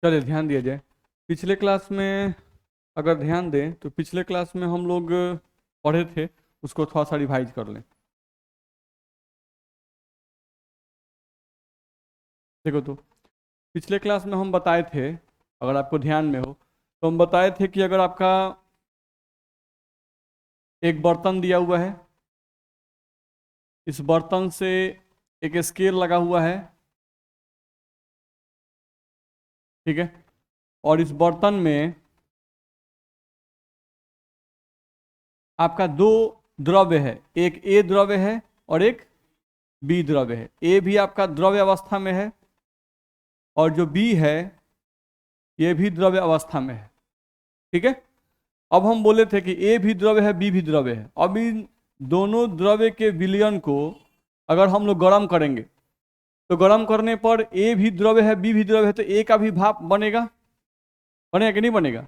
चलिए ध्यान दिया जाए। पिछले क्लास में अगर ध्यान दें तो पिछले क्लास में हम लोग पढ़े थे, उसको थोड़ा सा रिवाइज कर लें। देखो तो पिछले क्लास में हम बताए थे, अगर आपको ध्यान में हो, तो हम बताए थे कि अगर आपका एक बर्तन दिया हुआ है, इस बर्तन से एक स्केल लगा हुआ है, ठीक है, और इस बर्तन में आपका दो द्रव्य है, एक ए द्रव्य है और एक बी द्रव्य है। ए भी आपका द्रव्य अवस्था में है और जो बी है ये भी द्रव्य अवस्था में है, ठीक है। अब हम बोले थे कि ए भी द्रव्य है, बी भी द्रव्य है। अब इन दोनों द्रव्य के विलयन को अगर हम लोग गर्म करेंगे तो गर्म करने पर ए भी द्रव्य है, बी भी द्रव्य है, तो ए का भी भाप बनेगा, बनेगा कि नहीं बनेगा?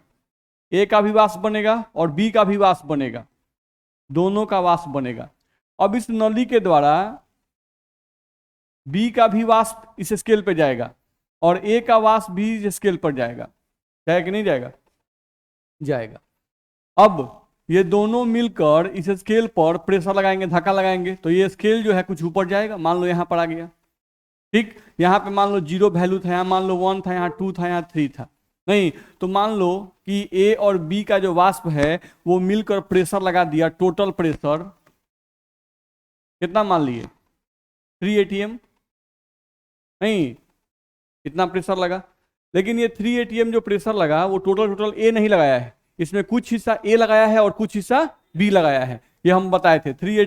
ए का भी वाष्प बनेगा और बी का भी वाष्प बनेगा, दोनों का वाष्प बनेगा। अब इस नली के द्वारा बी का भी वाष्प इस स्केल पे जाएगा और ए का वाष्प भी इस स्केल पर जाएगा, जाएगा कि नहीं जाएगा? जाएगा। अब ये दोनों मिलकर इस स्केल पर प्रेशर लगाएंगे, धक्का लगाएंगे, तो ये स्केल जो है कुछ ऊपर जाएगा। मान लो यहाँ पर आ गया, ठीक, यहाँ पे मान लो 0 वैल्यू था, यहाँ मान लो 1 था, यहाँ 2 था, यहाँ 3 था, नहीं तो मान लो कि ए और बी का जो वाष्प है वो मिलकर प्रेशर लगा दिया। टोटल प्रेशर कितना मान लिए? 3 atm, नहीं, इतना प्रेशर लगा। लेकिन ये 3 atm जो प्रेशर लगा वो टोटल टोटल ए नहीं लगाया है, इसमें कुछ हिस्सा ए लगाया है और कुछ हिस्सा बी लगाया है। ये हम बताए थे। 3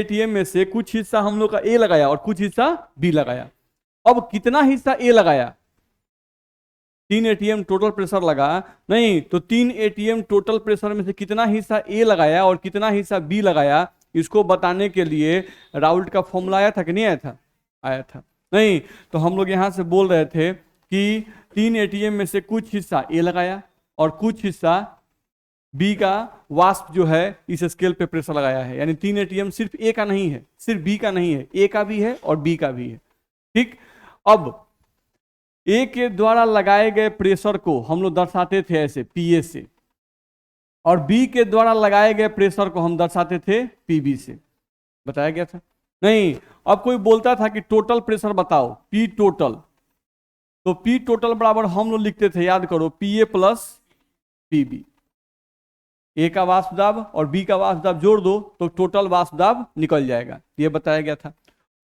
atm में से कुछ हिस्सा हम लोग का ए लगाया और कुछ हिस्सा बी लगाया। अब कितना हिस्सा ए लगाया? 3 atm टोटल प्रेशर लगा, नहीं तो 3 atm टोटल प्रेशर में से कितना हिस्सा ए लगाया और कितना हिस्सा बी लगाया, इसको बताने के लिए राउल्ट का फॉर्मूला आया था कि नहीं आया था? आया था। नहीं तो हम लोग यहां से बोल रहे थे कि 3 atm में से कुछ हिस्सा ए लगाया और कुछ हिस्सा बी का वाष्प जो है इस स्केल पे प्रेशर लगाया है। यानी 3 atm सिर्फ ए का नहीं है, सिर्फ बी का नहीं है, ए का भी है और बी का भी है, ठीक। अब ए के द्वारा लगाए गए प्रेशर को हम लोग दर्शाते थे ऐसे पीए से, और बी के द्वारा लगाए गए प्रेशर को हम दर्शाते थे पीबी से, बताया गया था। नहीं, अब कोई बोलता था कि टोटल प्रेशर बताओ, पी टोटल, तो पी टोटल बराबर हम लोग लिखते थे, याद करो, पी ए प्लस पीबी। ए का वाष्प दाब और बी का वाष्प दाब जोड़ दो तो टोटल वाष्प दाब निकल जाएगा, ये बताया गया था।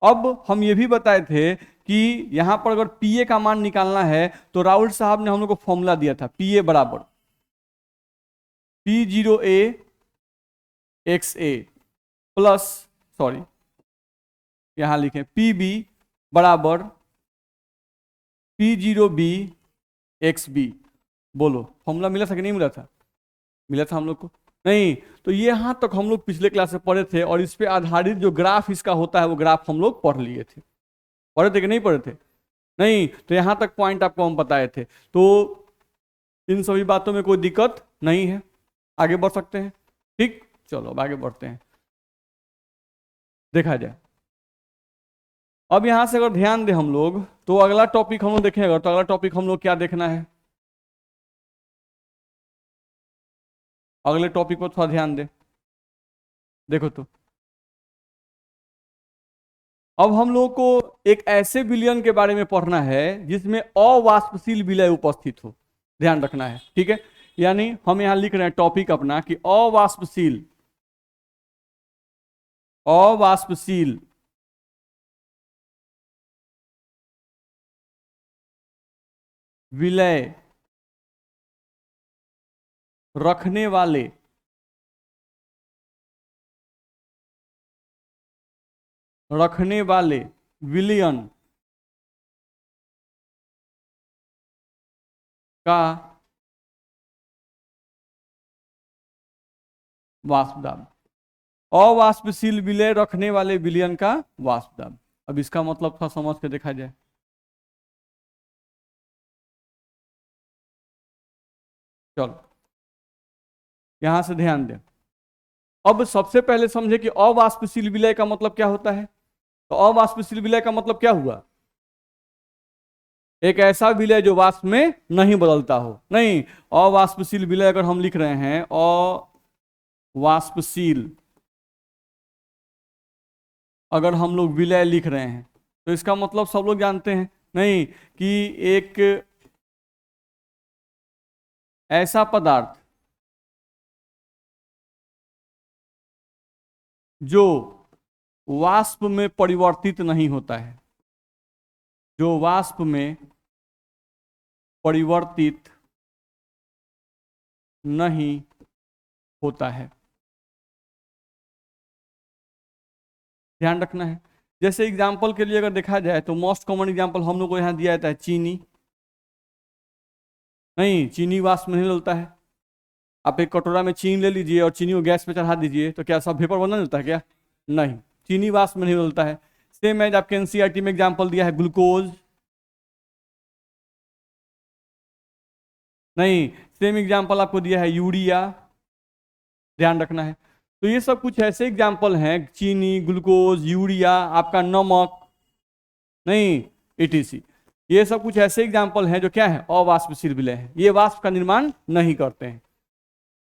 अब हम ये भी बताए थे कि यहां पर अगर पीए का मान निकालना है तो राहुल साहब ने हम लोग को फॉर्मूला दिया था, पीए बराबर P0A XA प्लस, सॉरी यहां लिखें PB बराबर P0B XB। बोलो फॉर्मूला मिला था कि नहीं मिला था? मिला था हम लोग को। नहीं तो ये यहां तक हम लोग पिछले क्लास में पढ़े थे और इस पे आधारित जो ग्राफ इसका होता है वो ग्राफ हम लोग पढ़ लिए थे। पढ़े थे कि नहीं पढ़े थे? नहीं तो यहां तक पॉइंट आपको हम बताए थे। तो इन सभी बातों में कोई दिक्कत नहीं है, आगे बढ़ सकते हैं, ठीक। चलो अब आगे बढ़ते हैं, देखा जाए। अब यहां से अगर ध्यान दें हम लोग तो अगला टॉपिक हम लोग देखेंगे, तो अगला टॉपिक हम लोग क्या देखना है, अगले टॉपिक पर थोड़ा ध्यान दें। देखो तो अब हम लोग को एक ऐसे विलयन के बारे में पढ़ना है जिसमें अवाष्पशील विलय उपस्थित हो, ध्यान रखना है, ठीक है। यानी हम यहां लिख रहे हैं टॉपिक अपना कि अवाष्पशील, अवाष्पशील विलय रखने वाले विलयन का वाष्प दाब, अवाष्पशील विलय रखने वाले विलयन का वाष्प दाब। अब इसका मतलब थोड़ा समझ के देखा जाए। चलो यहां से ध्यान दें। अब सबसे पहले समझे कि अवाष्पशील विलय का मतलब क्या होता है। तो अवाष्पशील विलय का मतलब क्या हुआ? एक ऐसा विलय जो वाष्प में नहीं बदलता हो। नहीं, अवाष्पशील विलय अगर हम लिख रहे हैं, अवाष्पशील अगर हम लोग विलय लिख रहे हैं तो इसका मतलब सब लोग जानते हैं नहीं कि एक ऐसा पदार्थ जो वाष्प में परिवर्तित नहीं होता है, जो वाष्प में परिवर्तित नहीं होता है, ध्यान रखना है। जैसे एग्जाम्पल के लिए अगर देखा जाए तो मोस्ट कॉमन एग्जाम्पल हम लोग को यहाँ दिया जाता है चीनी। नहीं, चीनी वाष्प में नहीं डलता है। आप एक कटोरा में चीनी ले लीजिए और चीनी को गैस पे चढ़ा दीजिए तो क्या सब वेपर बना मिलता है क्या? नहीं, चीनी वाष्प में नहीं डलता है। सेम एज आपके एनसीईआरटी में एग्जाम्पल दिया है ग्लूकोज। नहीं, सेम एग्जाम्पल आपको दिया है यूरिया, ध्यान रखना है। तो ये सब कुछ ऐसे एग्जाम्पल हैं, चीनी, ग्लूकोज, यूरिया, आपका नमक, नहीं ईटीसी, ये सब कुछ ऐसे एग्जाम्पल हैं जो क्या है, अवाष्पशील विलय है, ये वाष्प का निर्माण नहीं करते हैं।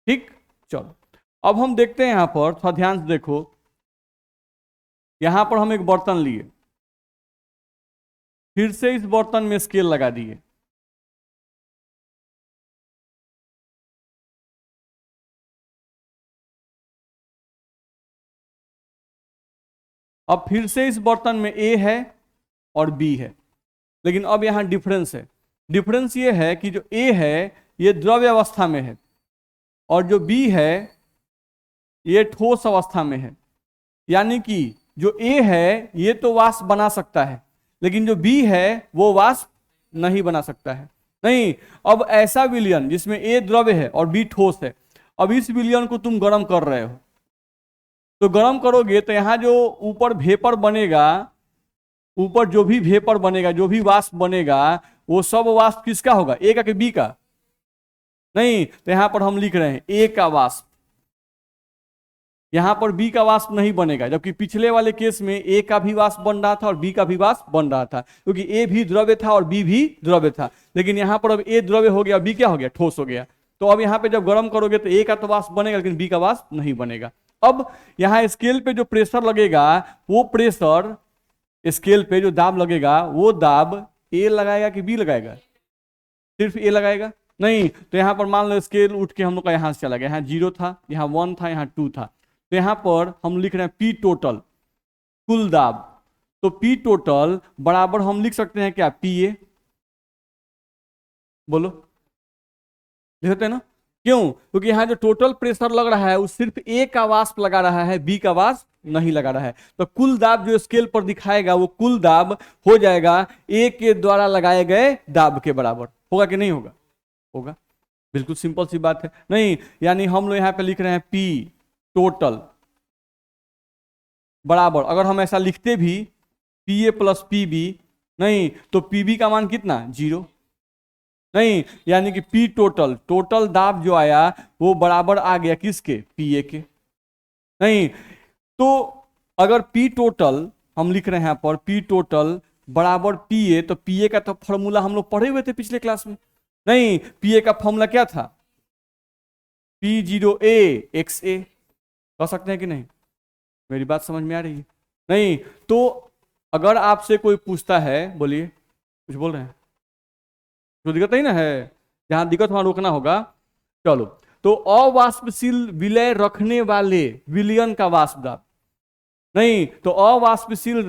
ठीक, चलो अब हम देखते हैं यहां पर, थोड़ा ध्यान से देखो। यहां पर हम एक बर्तन लिए, फिर से इस बर्तन में स्केल लगा दिए। अब फिर से इस बर्तन में ए है और बी है, लेकिन अब यहां डिफरेंस है। डिफरेंस ये है कि जो ए है ये द्रव्य अवस्था में है और जो बी है ये ठोस अवस्था में है। यानी कि जो ए है ये तो वाष्प बना सकता है, लेकिन जो बी है वो वाष्प नहीं बना सकता है। नहीं, अब ऐसा विलयन जिसमें ए द्रव्य है और बी ठोस है, अब इस विलयन को तुम गर्म कर रहे हो, तो गर्म करोगे तो यहां जो ऊपर वेपर बनेगा, ऊपर जो भी वेपर बनेगा, जो भी वाष्प बनेगा, वो सब वाष्प किसका होगा, ए का कि बी का? नहीं, तो यहां पर हम लिख रहे हैं ए का वाष्प, यहां पर बी का वाष्प नहीं बनेगा, जबकि पिछले वाले केस में ए का भी वाष्प बन रहा था और बी का भी वाष्प बन रहा था, क्योंकि ए भी द्रव्य था और बी भी द्रव्य था। लेकिन यहां पर अब ए द्रव्य हो गया, बी क्या हो गया, ठोस हो गया। तो अब यहां पे जब गर्म करोगे तो ए का तो वाष्प बनेगा लेकिन बी का वाष्प नहीं बनेगा। अब यहां स्केल पे जो प्रेशर लगेगा, वो प्रेशर, स्केल पे जो दाब लगेगा वो दाब ए लगाएगा कि बी लगाएगा? सिर्फ ए लगाएगा? नहीं, तो यहां पर मान लो स्केल उठ के हम लोग का यहां से चला गया, यहाँ 0 था, यहाँ 1 था, यहाँ 2 था, तो यहां पर हम लिख रहे हैं पी टोटल, कुल दाब। तो पी टोटल बराबर हम लिख सकते हैं क्या, पी ए। बोलो, लिख सकते हैं ना? क्यों? क्योंकि यहाँ जो टोटल प्रेशर लग रहा है वो सिर्फ ए का वाष्प लगा रहा है, बी का वाष्प नहीं लगा रहा है। तो कुल दाब जो स्केल पर दिखाएगा वो कुल दाब हो जाएगा ए के द्वारा लगाए गए दाब के बराबर। होगा कि नहीं होगा? होगा, बिल्कुल सिंपल सी बात है। नहीं, यानी हम लोग यहाँ पे लिख रहे हैं पी टोटल बराबर, अगर हम ऐसा लिखते भी P A plus P B, नहीं तो पी बी का मान कितना, 0। नहीं, यानी कि पी टोटल, टोटल दाब जो आया वो बराबर आ गया किसके, पी ए के। नहीं, तो अगर पी टोटल हम लिख रहे हैं यहाँ पर पी टोटल बराबर पी ए, तो पी ए का तो फॉर्मूला हम लोग पढ़े हुए थे पिछले क्लास में। नहीं, पी ए का फॉर्मूला क्या था, पी जीरो ए एक्स ए। कह सकते हैं कि नहीं? मेरी बात समझ में आ रही है? नहीं, तो अगर आपसे कोई पूछता है, बोलिए कुछ बोल रहे हैं, तो दिक्कत नहीं ना है, जहां दिक्कत वहां रोकना होगा। चलो, तो अवाष्पशील विलय रखने वाले विलयन का वाष्प दाब, नहीं तो अवाष्पशील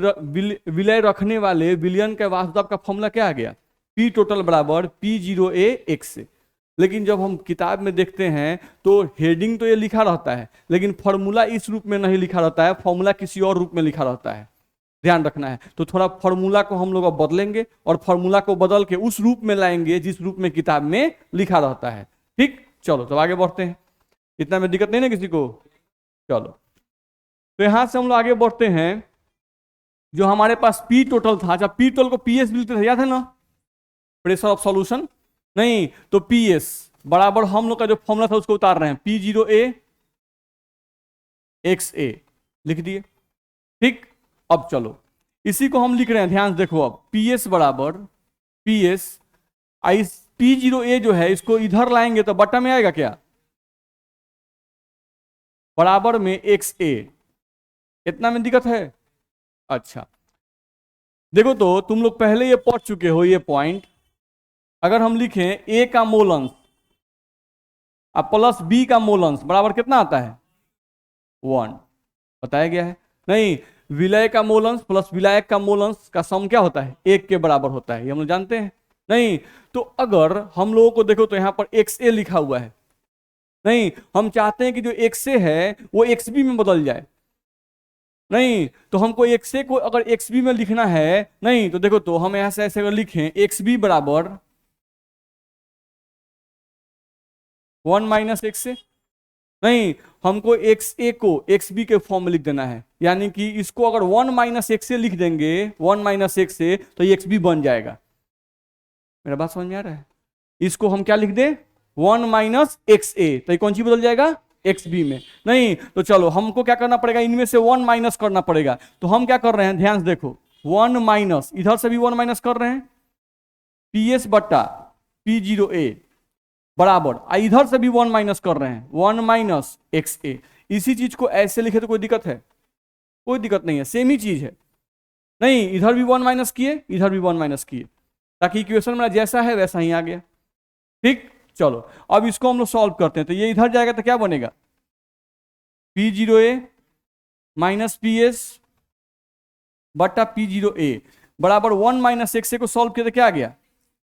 विलय रखने वाले विलयन के वाष्प दाब का फॉर्मूला क्या आ गया, पी टोटल बराबर पी जीरो ए एक्स से। लेकिन जब हम किताब में देखते हैं तो हेडिंग तो ये लिखा रहता है, लेकिन फॉर्मूला इस रूप में नहीं लिखा रहता है, फॉर्मूला किसी और रूप में लिखा रहता है, ध्यान रखना है। तो थोड़ा फॉर्मूला को हम लोग अब बदलेंगे और फॉर्मूला को बदल के उस रूप में लाएंगे जिस रूप में किताब में लिखा रहता है। ठीक, चलो तो आगे बढ़ते हैं, इतना में दिक्कत नहीं ना किसी को? चलो, तो यहां से हम लोग आगे बढ़ते हैं। जो हमारे पास पी टोटल था, अच्छा पी टोटल को पीएस मिलते थे, याद है ना, प्रेशर ऑफ सॉल्यूशन। नहीं, तो पीएस बराबर हम लोग का जो फॉर्मूला था उसको उतार रहे हैं, पी जीरो ए एक्स ए लिख दिए। ठीक, अब चलो इसी को हम लिख रहे हैं, ध्यान से देखो, अब पी एस बराबर पी एस आई P0A जो है इसको इधर लाएंगे तो बटा में आएगा क्या, बराबर में XA। इतना में दिक्कत है। अच्छा देखो तो तुम लोग पहले ये पढ़ चुके हो ये पॉइंट। अगर हम लिखें A का मोल अंश अब प्लस B का मोल अंश बराबर कितना आता है 1, बताया गया है। नहीं, विलय का मोल अंश प्लस विलायक का मोल अंश का सम क्या होता है 1 के बराबर होता है, ये हम लोग जानते हैं। नहीं तो अगर हम लोगों को देखो तो यहां पर XA लिखा हुआ है, नहीं हम चाहते हैं कि जो XA है वो XB में बदल जाए। नहीं तो हमको XA को अगर XB में लिखना है, नहीं तो देखो तो हम यहां से ऐसे अगर लिखें XB बराबर 1 माइनस XA। नहीं हमको XA को XB के फॉर्म में लिख देना है, यानी कि इसको अगर 1 माइनस XA लिख देंगे 1 माइनस XA तो ये XB बन जाएगा। मेरा बात समझ में आ रहा है। इसको हम क्या लिख दें 1 माइनस XA तो ये कौन सी बदल जाएगा XB में। नहीं तो चलो हमको क्या करना पड़ेगा, इनमें से 1 माइनस करना पड़ेगा। तो हम क्या कर रहे हैं ध्यान से देखो, 1 माइनस इधर से भी 1 माइनस कर रहे हैं PS बट्टा P0A बराबर इधर से भी 1 माइनस कर रहे हैं 1 माइनस XA। इसी चीज को ऐसे लिखे तो कोई दिक्कत है, कोई दिक्कत नहीं है, सेम ही चीज है। नहीं इधर भी 1 माइनस किए इधर भी 1 माइनस किए, ताकि इक्वेशन मेरा जैसा है वैसा ही आ गया। ठीक चलो अब इसको हम लोग सॉल्व करते हैं। तो ये इधर जाएगा तो क्या बनेगा P0A माइनस PS बटा P0A बराबर 1 माइनस XA को सॉल्व किया तो क्या आ गया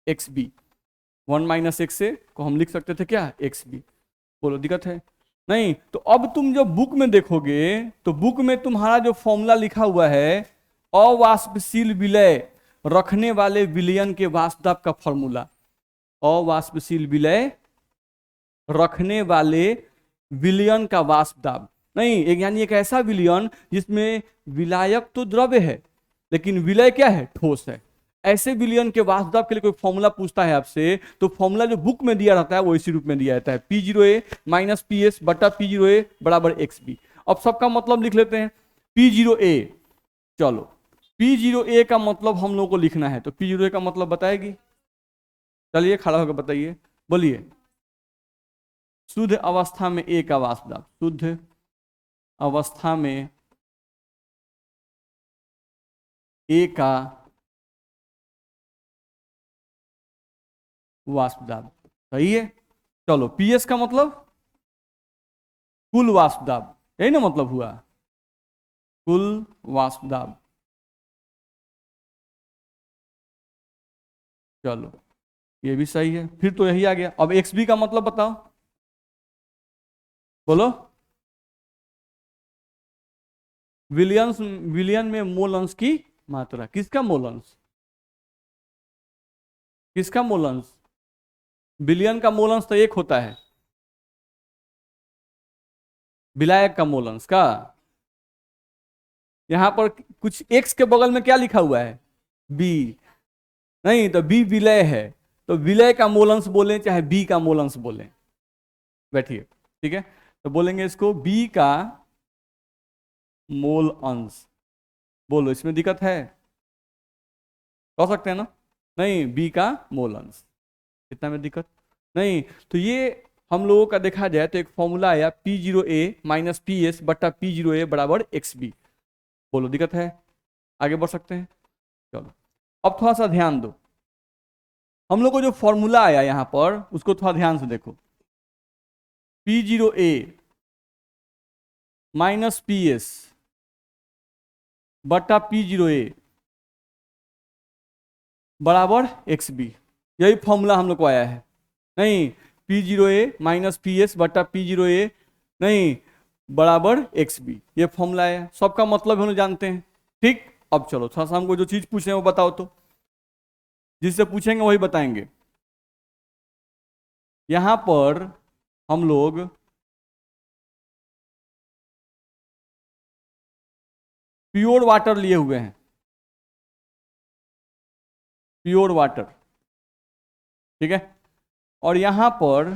XB। 1 माइनस XA को हम लिख सकते थे क्या XB। बोलो दिक्कत है। नहीं तो अब तुम जब बुक में देखोगे तो बुक में तुम्हारा जो फॉर्मूला लिखा हुआ है अवाष्पशील विलय रखने वाले विलयन के वाष्पदाब का फॉर्मूला, अवाष्पशील विलय रखने वाले विलयन का वाष्पदाब। नहीं एक यानी एक ऐसा विलयन जिसमें विलायक तो द्रव्य है लेकिन विलय क्या है ठोस है। ऐसे विलयन के वाष्पदाब के लिए कोई फॉर्मूला पूछता है आपसे तो फॉर्मूला जो बुक में दिया रहता है वो इसी रूप में दिया जाता है P0A माइनस PS बटा P0A बराबर XB। अब सबका मतलब लिख लेते हैं P0A। चलो P0A का मतलब हम लोग को लिखना है तो P0A का मतलब बताएगी, चलिए खड़ा होकर बताइए, बोलिए। शुद्ध अवस्था में A का वाष्पदाब, शुद्ध अवस्था में A का वाष्पदाब, सही है। चलो PS का मतलब कुल वाष्पदाब, यही ना मतलब हुआ कुल वाष्पदाब। चलो ये भी सही है, फिर तो यही आ गया। अब XB का मतलब बताओ, बोलो। विलियंस विलियन में मोल अंश की मात्रा, किसका मोल अंश, किसका मोल अंश, विलियन का मोल अंश तो एक होता है, विलायक का मोल अंश का। यहां पर कुछ X के बगल में क्या लिखा हुआ है B, नहीं तो B विलय है तो विलय का मोल अंश बोलें चाहे B का मोल अंश बोलें, बैठिए ठीक है। तो बोलेंगे इसको B का मोल अंश, बोलो इसमें दिक्कत है, कह सकते हैं ना। नहीं B का मोल अंश, इतना में दिक्कत नहीं। तो ये हम लोगों का देखा जाए तो एक फॉर्मूला आया P0A माइनस PS बट्टा P0A बराबर XB। बोलो दिक्कत है, आगे बढ़ सकते हैं। चलो अब थोड़ा सा ध्यान दो, हम लोग को जो फॉर्मूला आया यहां पर उसको थोड़ा ध्यान से देखो। P0A माइनस PS बट्टा P0A बराबर XB, यही फॉर्मूला हम लोग को आया है। नहीं P0A माइनस PS बट्टा P0A नहीं बराबर XB, ये फॉर्मूला है, सबका मतलब हम लोग जानते हैं। ठीक अब चलो थोड़ा सा हमको जो चीज पूछे वो बताओ, तो जिससे पूछेंगे वही बताएंगे। यहां पर हम लोग प्योर वाटर लिए हुए हैं, प्योर वाटर, ठीक है। और यहां पर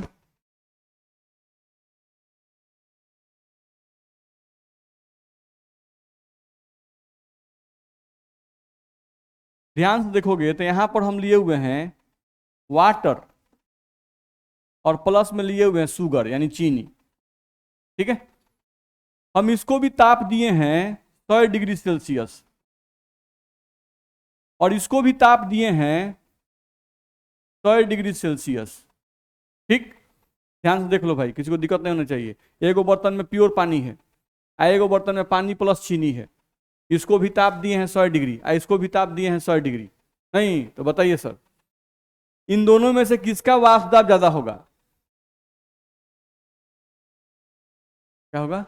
ध्यान से देखोगे तो यहां पर हम लिए हुए हैं वाटर और प्लस में लिए हुए हैं शुगर यानी चीनी। ठीक है, हम इसको भी ताप दिए हैं 100 डिग्री सेल्सियस और इसको भी ताप दिए हैं 100 डिग्री सेल्सियस। ठीक, ध्यान से देख लो भाई, किसी को दिक्कत नहीं होना चाहिए। एगो बर्तन में प्योर पानी है, एगो बर्तन में पानी प्लस चीनी है, इसको भी ताप दिए हैं 100 डिग्री, इसको भी ताप दिए हैं 100 डिग्री। नहीं तो बताइए सर, इन दोनों में से किसका वाष्प दाब ज्यादा होगा? क्या होगा?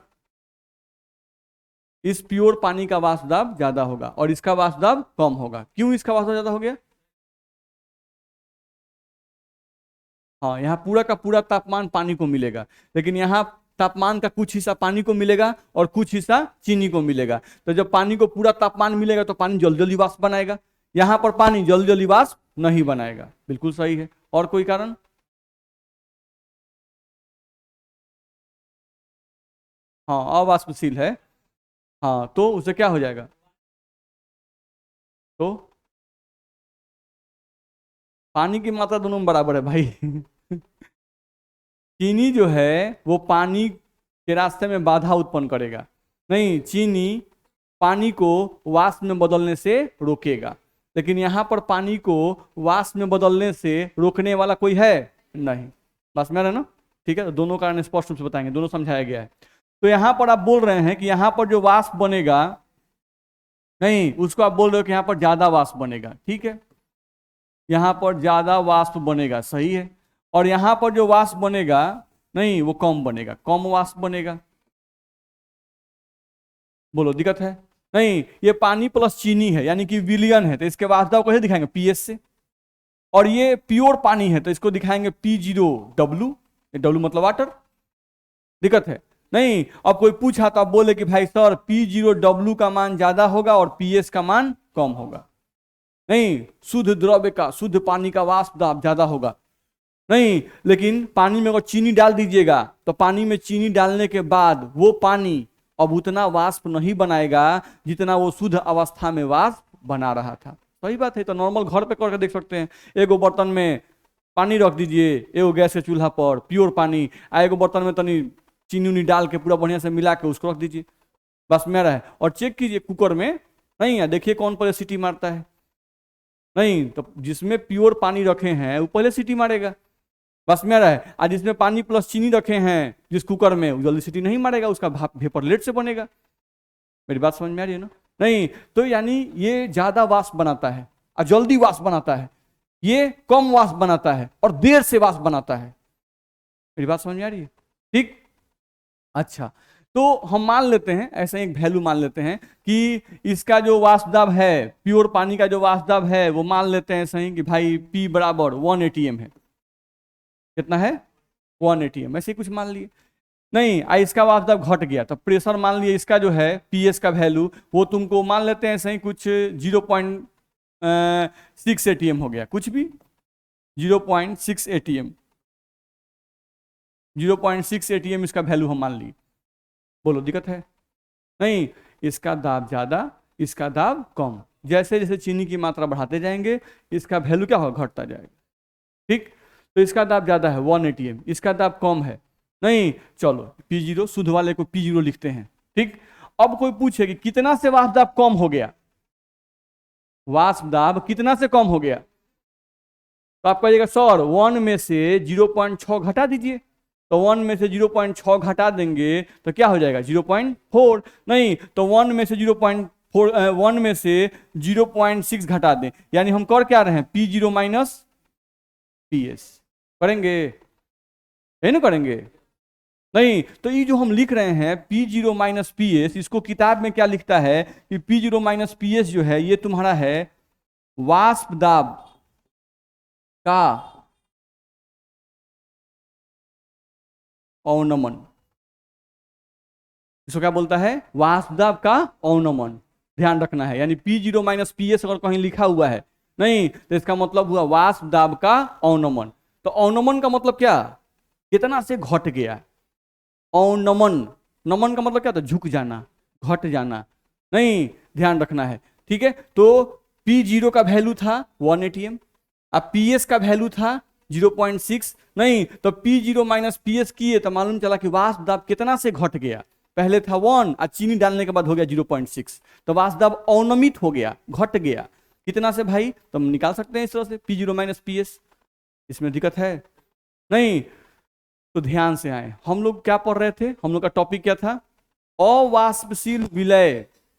इस प्योर पानी का वाष्प दाब ज्यादा होगा और इसका वाष्प दाब कम होगा। क्यों इसका वाष्प दाब ज्यादा हो गया? हाँ, यहाँ पूरा का पूरा तापमान पानी को मिलेगा, लेकिन यहाँ तापमान का कुछ हिस्सा पानी को मिलेगा और कुछ हिस्सा चीनी को मिलेगा। तो जब पानी को पूरा तापमान मिलेगा तो पानी जल्दी जल्दी वाष्प बनाएगा, यहाँ पर पानी जल्दी जल्दी वाष्प नहीं बनाएगा। बिल्कुल सही है। और कोई कारण? हाँ, अवाष्पशील है। हाँ, तो उसे क्या हो जाएगा? तो पानी की मात्रा दोनों में बराबर है भाई। चीनी जो है वो पानी के रास्ते में बाधा उत्पन्न करेगा, नहीं, चीनी पानी को वाष्प में बदलने से रोकेगा। लेकिन यहाँ पर पानी को वाष्प में बदलने से रोकने वाला कोई है नहीं। बस मेरा ना, ठीक है, तो दोनों कारण स्पष्ट रूप से बताएंगे, दोनों समझाया गया है। तो यहाँ पर आप बोल रहे हैं कि यहाँ पर जो वाष्प बनेगा, नहीं, उसको आप बोल रहे हो कि यहाँ पर ज्यादा वाष्प बनेगा। ठीक है, यहाँ पर ज्यादा वाष्प बनेगा, सही है। और यहाँ पर जो वाष्प बनेगा, नहीं, वो कम बनेगा, कम वाष्प बनेगा। बोलो दिक्कत है? नहीं, ये पानी प्लस चीनी है यानी कि विलियन है, तो इसके वाष्प दाब कैसे दिखाएंगे? पीएस से। और ये प्योर पानी है तो इसको दिखाएंगे P0W, डब्ल्यू मतलब वाटर। दिक्कत है? नहीं। अब कोई पूछा तो आप बोले कि भाई सर P0W का मान ज्यादा होगा और PS का मान कम होगा। नहीं, शुद्ध द्रव्य का, शुद्ध पानी का वाष्प दाब ज्यादा होगा। नहीं, लेकिन पानी में अगर चीनी डाल दीजिएगा तो पानी में चीनी डालने के बाद वो पानी अब उतना वाष्प नहीं बनाएगा जितना वो शुद्ध अवस्था में वाष्प बना रहा था। सही बात है। तो नॉर्मल घर पे करके देख सकते हैं, एगो बर्तन में पानी रख दीजिए, एगो गैस के चूल्हा पर प्योर पानी, एगो बर्तन में तनी चीनी उनी डाल के पूरा बढ़िया से मिला के उसको रख दीजिए, बस मेरा है। और चेक कीजिए कुकर में, नहीं है, देखिए कौन पहले सीटी मारता है। नहीं, तो जिसमें प्योर पानी रखे हैं वो पहले सीटी मारेगा, बस मेरा है। आज जिसमें पानी प्लस चीनी रखे हैं जिस कुकर में, वो जल्दी सीटी नहीं मारेगा, उसका भाप वेपर लेट से बनेगा। मेरी बात समझ में आ रही है ना? नहीं, तो यानी ये ज्यादा वाष्प बनाता है और जल्दी वाष्प बनाता है, ये कम वाष्प बनाता है और देर से वाष्प बनाता है। मेरी बात समझ में आ रही है? ठीक, अच्छा। तो हम मान लेते हैं, ऐसे एक वैल्यू मान लेते हैं कि इसका जो वाष्प दाब है, प्योर पानी का जो वाष्प दाब है, वो मान लेते हैं सही कि भाई P बराबर 1 ATM है। कितना है? 1 ATM, ऐसे कुछ मान लिए। नहीं, इसका वाष्प दाब घट गया तो प्रेशर मान लिए इसका जो है PS का वैल्यू, वो तुमको मान लेते हैं सही कुछ 0.6 ATM हो गया, कुछ भी 0.6 ATM, 0.6 ATM इसका वैल्यू हम मान लिए। बोलो दिक्कत है? नहीं, इसका दाब ज्यादा, इसका दाब कम, जैसे जैसे चीनी की मात्रा बढ़ाते जाएंगे इसका वैल्यू क्या होगा? घटता जाएगा। ठीक, तो इसका दाब ज्यादा है 1 ATM, इसका दाब कम है। नहीं, चलो P0, शुद्ध वाले को P0 लिखते हैं। ठीक, अब कोई पूछे कि कितना से वाष्प दाब कम हो गया, वाष्प दाब कितना से कम हो गया, तो आप कहिएगा सर 1 में से 0.6 घटा दीजिए। तो 1 में से 0.6 घटा देंगे तो क्या हो जाएगा? 0.4। नहीं, तो 1 में से 0.4, 1 में से 0.6 घटा दें, यानी हम कर क्या रहे हैं? P0 माइनस PS करेंगे, यही ना करेंगे? नहीं, तो ये जो हम लिख रहे हैं P0 माइनस PS, इसको किताब में क्या लिखता है कि P0 माइनस PS जो है ये तुम्हारा है वाष्प दाब का अवनमन। इसको क्या बोलता है? वाष्प दाब का अवनमन। ध्यान रखना है, यानी P0 माइनस PS अगर कहीं लिखा हुआ है, नहीं, तो इसका मतलब हुआ वाष्प दाब का अवनमन। तो अवनमन का मतलब क्या? कितना से घट गया। अवनमन, नमन का मतलब क्या था? झुक जाना, घट जाना। नहीं, ध्यान रखना है, ठीक है। तो P0 का वैल्यू था 1 ATM, अब PS का वैल्यू था 0.6, नहीं तो P0 माइनस PS किए तो मालूम चला कि वाष्प दाब कितना से घट गया, पहले था 1 और चीनी डालने के बाद हो गया 0.6, तो वाष्प दाब अवनमित हो गया, घट गया कितना से भाई, तो हम निकाल सकते हैं इस तरह से P0 माइनस PS। इसमें दिक्कत है नहीं, तो ध्यान से आए, हम लोग क्या पढ़ रहे थे, हम लोग का टॉपिक क्या था, अवाष्पशील विलय,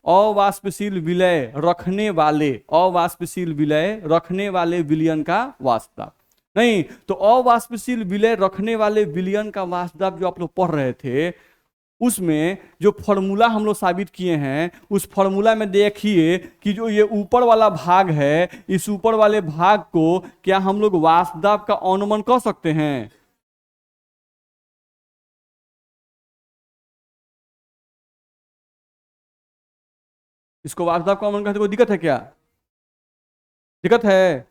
अवाष्पशील विलय रखने वाले, अवाष्पशील विलय रखने वाले विलयन का वाष्प दाब, नहीं तो अवाष्पशील विलय रखने वाले विलयन का वाष्प दाब जो आप लोग पढ़ रहे थे, उसमें जो फॉर्मूला हम लोग साबित किए हैं, उस फॉर्मूला में देखिए कि जो ये ऊपर वाला भाग है, इस ऊपर वाले भाग को क्या हम लोग वाष्प दाब का अनुमान कर सकते हैं, इसको वाष्प दाब का अनुमान करते कोई दिक्कत है क्या, दिक्कत है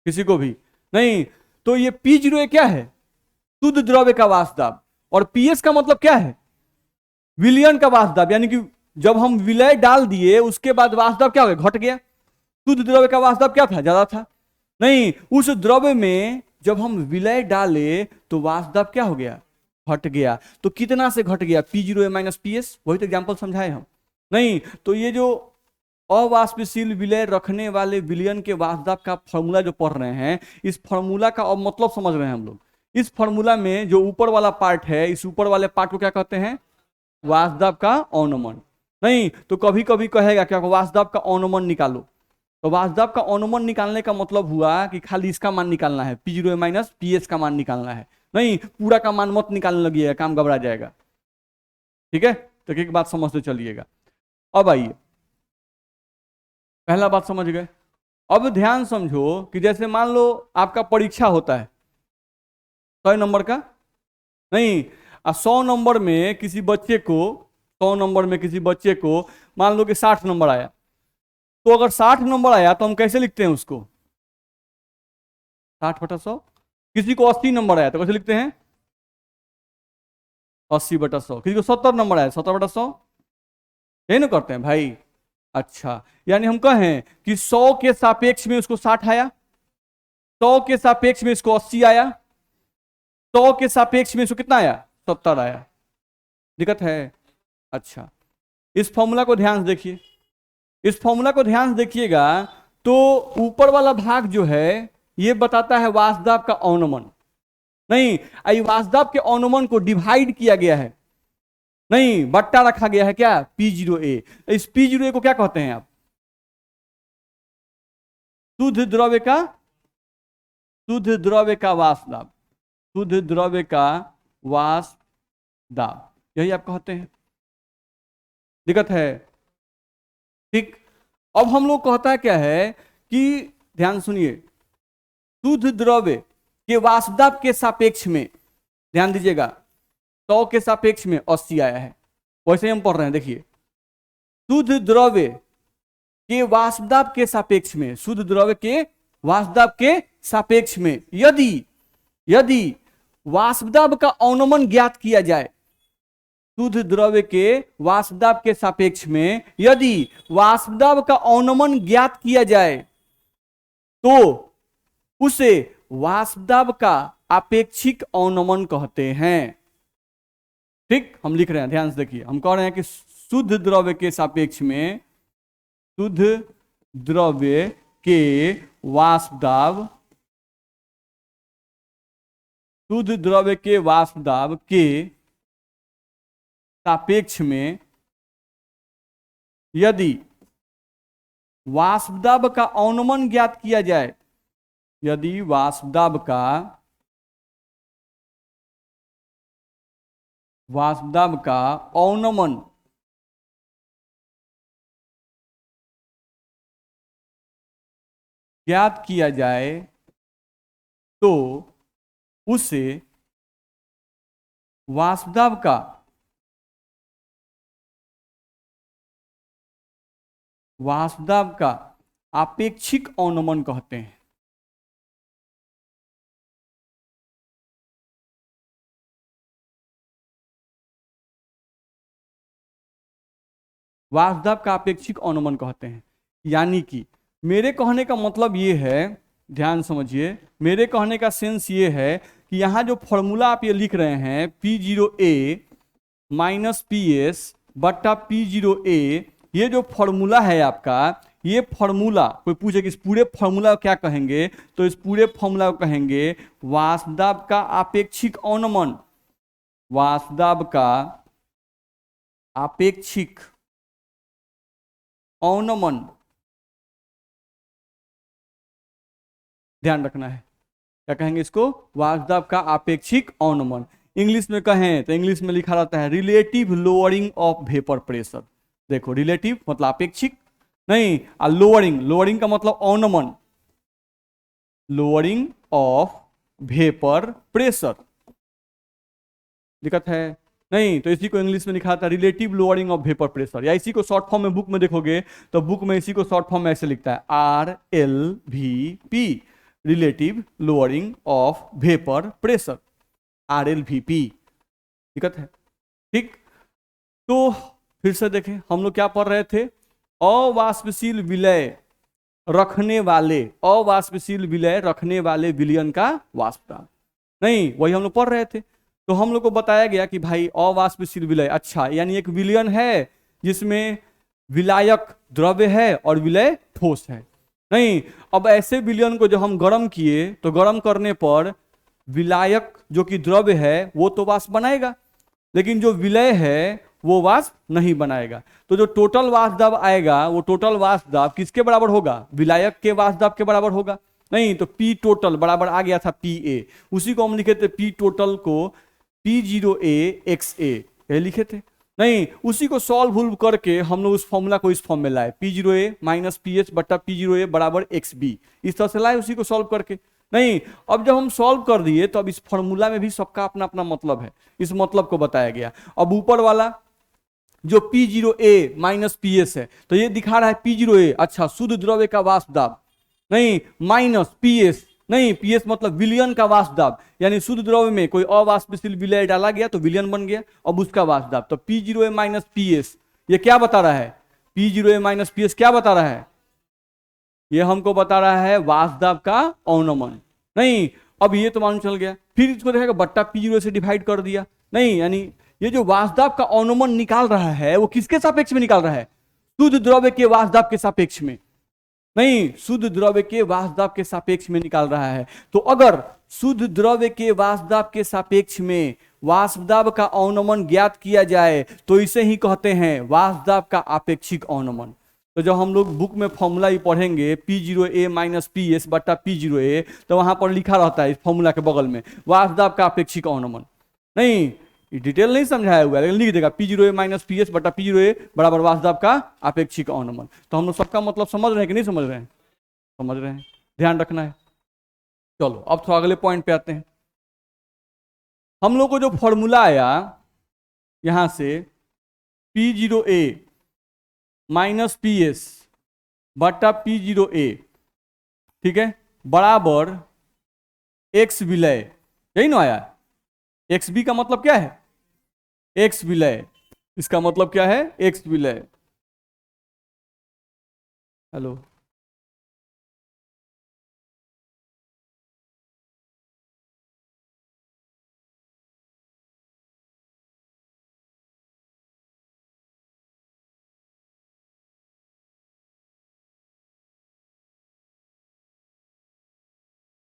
किसी को भी नहीं, तो ये P0 क्या है, शुद्ध द्रव्य का वाष्प दाब, और PS का मतलब क्या है, विलयन का वाष्प दाब, यानी कि जब हम विलय डाल दिए उसके बाद वाष्प दाब क्या हो गया, घट गया, शुद्ध द्रव्य का वाष्प दाब क्या था, ज्यादा था, नहीं उस द्रव्य में जब हम विलय डाले तो वाष्प दाब क्या हो गया, घट गया, तो कितना से घट गया, P0 माइनस PS, वही तो एग्जाम्पल समझाए हम, नहीं तो ये जो अवाष्पशील विलय रखने वाले विलयन के वाष्प दाब का फॉर्मूला जो पढ़ रहे हैं, इस फॉर्मूला का अब मतलब समझ रहे हैं हम लोग, इस फॉर्मूला में जो ऊपर वाला पार्ट है, इस ऊपर वाले पार्ट को क्या कहते हैं, वाष्प दाब का अनुमान, नहीं तो कभी कभी कहेगा क्या वाष्प दाब का अनुमान निकालो, तो वाष्प दाब का अनुमान निकालने का मतलब हुआ कि खाली इसका मान निकालना है, P0 माइनस PS का मान निकालना है, नहीं पूरा का मान मत निकालने लगिएगा, काम घबरा जाएगा, ठीक है, तो एक बात समझते चलिएगा। अब आइए, पहला बात समझ गए, अब ध्यान समझो कि जैसे मान लो आपका परीक्षा होता है 100 नंबर का, नहीं 100 नंबर में किसी बच्चे को, 100 नंबर में किसी बच्चे को मान लो कि 60 नंबर आया, तो अगर 60 नंबर आया तो हम कैसे लिखते हैं उसको, 60/100, किसी को 80 नंबर आया तो कैसे लिखते हैं, 80/100, किसी को 70 नंबर आया 70/100, यही ना करते हैं भाई, अच्छा यानी हम कहें कि 100 के सापेक्ष में उसको 60 आया, 100 के सापेक्ष में इसको 80 आया, 100 के सापेक्ष में इसको कितना आया, 70 आया, दिक्कत है, अच्छा इस फॉर्मूला को ध्यान से देखिए, इस फॉर्मूला को ध्यान से देखिएगा, तो ऊपर वाला भाग जो है ये बताता है वाष्प दाब का अनुमान, नहीं आई वाष्प दाब के अनुमान को डिवाइड किया गया है, नहीं बट्टा रखा गया है क्या, P0A, इस P0A को क्या कहते हैं आप, शुद्ध द्रव्य का, शुद्ध द्रव्य का वाष्प दाब, शुद्ध द्रव्य का वाष्प दाब, यही आप कहते हैं, दिक्कत है, ठीक, अब हम लोग कहता है क्या है कि ध्यान सुनिए, शुद्ध द्रव्य के वाष्प दाब के सापेक्ष में, ध्यान दीजिएगा 100 के सापेक्ष में 80 आया है, वैसे ही हम पढ़ रहे हैं, देखिए शुद्ध द्रव्य के वाष्प दाब के सापेक्ष में, शुद्ध द्रव्य के वाष्प दाब के सापेक्ष में यदि यदि वाष्प दाब का अनुमान ज्ञात किया जाए, शुद्ध द्रव्य के वाष्प दाब के सापेक्ष में यदि वाष्प दाब का अनुमान ज्ञात किया जाए तो उसे वाष्प दाब का आपेक्षिक अनुमान कहते हैं, ठीक, हम लिख रहे हैं ध्यान से देखिए, हम कह रहे हैं कि शुद्ध द्रव्य के सापेक्ष में, शुद्ध द्रव्य के वाष्प दाब, शुद्ध द्रव्य के वाष्प दाब के सापेक्ष में यदि वाष्प दाब का अनुमान ज्ञात किया जाए, यदि वाष्प दाब का अनुमान ज्ञात किया जाए तो उसे वाष्प दाब का आपेक्षिक अनुमान कहते हैं, वाष्प दाब का आपेक्षिक अनुमान कहते हैं, यानी कि मेरे कहने का मतलब ये है, ध्यान समझिए, मेरे कहने का सेंस ये है कि यहाँ जो फॉर्मूला आप ये लिख रहे हैं P0A माइनस पी एस बट्टा P0A, ये जो फॉर्मूला है आपका, ये फॉर्मूला कोई पूछे कि इस पूरे फॉर्मूला को क्या कहेंगे, तो इस पूरे फॉर्मूला को कहेंगे वाष्पदाब का आपेक्षिक अवनमन। वाष्पदाब का आपेक्षिक अवनमन, ध्यान रखना है, क्या कहेंगे इसको, वाष्पदाब का आपेक्षिक अवनमन। इंग्लिश में कहें तो इंग्लिश में लिखा रहता है relative lowering of vapour pressure. देखो रिलेटिव मतलब आपेक्षिक, नहीं, लोअरिंग, लोअरिंग का मतलब अवनमन, लोअरिंग ऑफ वेपर प्रेशर, दिक्कत है नहीं, तो इसी को इंग्लिश में लिखा था relative lowering of vapour pressure, या इसी को शॉर्ट फॉर्म में बुक में देखोगे तो बुक में इसी को शॉर्ट फॉर्म में ऐसे लिखता है RLVP, relative lowering of vapour pressure, RLVP, दिक्कत है, ठीक। तो फिर से देखें, हम लोग क्या पढ़ रहे थे, अवाष्पशील विलय रखने वाले, अवाष्पशील विलय रखने वाले विलयन का वाष्पदाब, नहीं, वही हम लोग पढ़ रहे थे। तो हम लोग को बताया गया कि भाई अवाष्पशील विलय, अच्छा यानी एक विलयन है जिसमें विलायक द्रव्य है और विलय ठोस है, नहीं, अब ऐसे विलयन को जब हम गर्म किए तो गर्म करने पर विलायक जो कि द्रव्य है वो तो वाष्प बनाएगा, लेकिन जो विलय है वो वाष्प नहीं बनाएगा। तो जो टोटल वाष्प दाब आएगा वो टोटल वाष्प दाब किसके बराबर होगा, विलायक के वाष्प दाब के बराबर होगा, नहीं, तो P टोटल बराबर आ गया था PA, उसी को हम लिखे थे P टोटल को P0A XA, ये लिखे थे, नहीं, उसी को सॉल्व करके हम लोग उस फॉर्मूला को इस फॉर्म में लाए, P0A माइनस PS बट्टा P0A बराबर XB, इस तरह से लाए उसी को सॉल्व करके, नहीं। अब जब हम सॉल्व कर दिए तो अब इस फॉर्मूला में भी सबका अपना अपना मतलब है, इस मतलब को बताया गया। अब ऊपर वाला जो P0A माइनस PS है तो ये दिखा रहा है P0A, अच्छा शुद्ध द्रव्य का वाष्प दाब, नहीं, माइनस PS, नहीं, PS मतलब विलयन का वाष्प दाब, यानी शुद्ध द्रव्य में कोई अवाष्पशील विलय डाला गया तो विलयन बन गया, अब उसका वाष्प दाब, तो P0A माइनस PS ये क्या बता रहा है, P0A माइनस PS क्या बता रहा है, ये हमको बता रहा है वाष्प दाब का अवनमन, नहीं। अब ये तो मालूम चल गया, फिर इसको देखेगा बट्टा P0 से डिवाइड कर दिया, नहीं, यानी ये जो वाष्प दाब का अवनमन निकाल रहा है वो किसके सापेक्ष में निकाल रहा है, शुद्ध द्रव्य के वाष्प दाब के सापेक्ष में, नहीं, शुद्ध द्रव्य के वाष्प दाब के सापेक्ष में निकाल रहा है। तो अगर शुद्ध द्रव्य के वाष्प दाब के सापेक्ष में वाष्प दाब का अवनमन ज्ञात किया जाए तो इसे ही कहते हैं वाष्प दाब का आपेक्षिक अवनमन। तो जब हम लोग बुक में फॉर्मूला ही पढ़ेंगे P0A माइनस PS बट्टा P0A, तो वहां पर लिखा रहता है इस फॉर्मूला के बगल में वाष्प दाब का आपेक्षिक अवनमन, नहीं, डिटेल नहीं समझाया हुआ है लेकिन लिख देगा P0A माइनस PS बटा P0A बराबर वाष्प दाब का आपेक्षिक अवनमन। तो हम लोग सबका मतलब समझ रहे हैं कि नहीं समझ रहे हैं, समझ रहे हैं, ध्यान रखना है। चलो अब थोड़ा अगले पॉइंट पे आते हैं। हम लोग को जो फॉर्मूला आया यहां से P0A माइनस PS बटा P0A, ठीक है, बराबर X विलय, यही ना आया, XB का मतलब क्या है, X विलय, इसका मतलब क्या है X विलय, हेलो,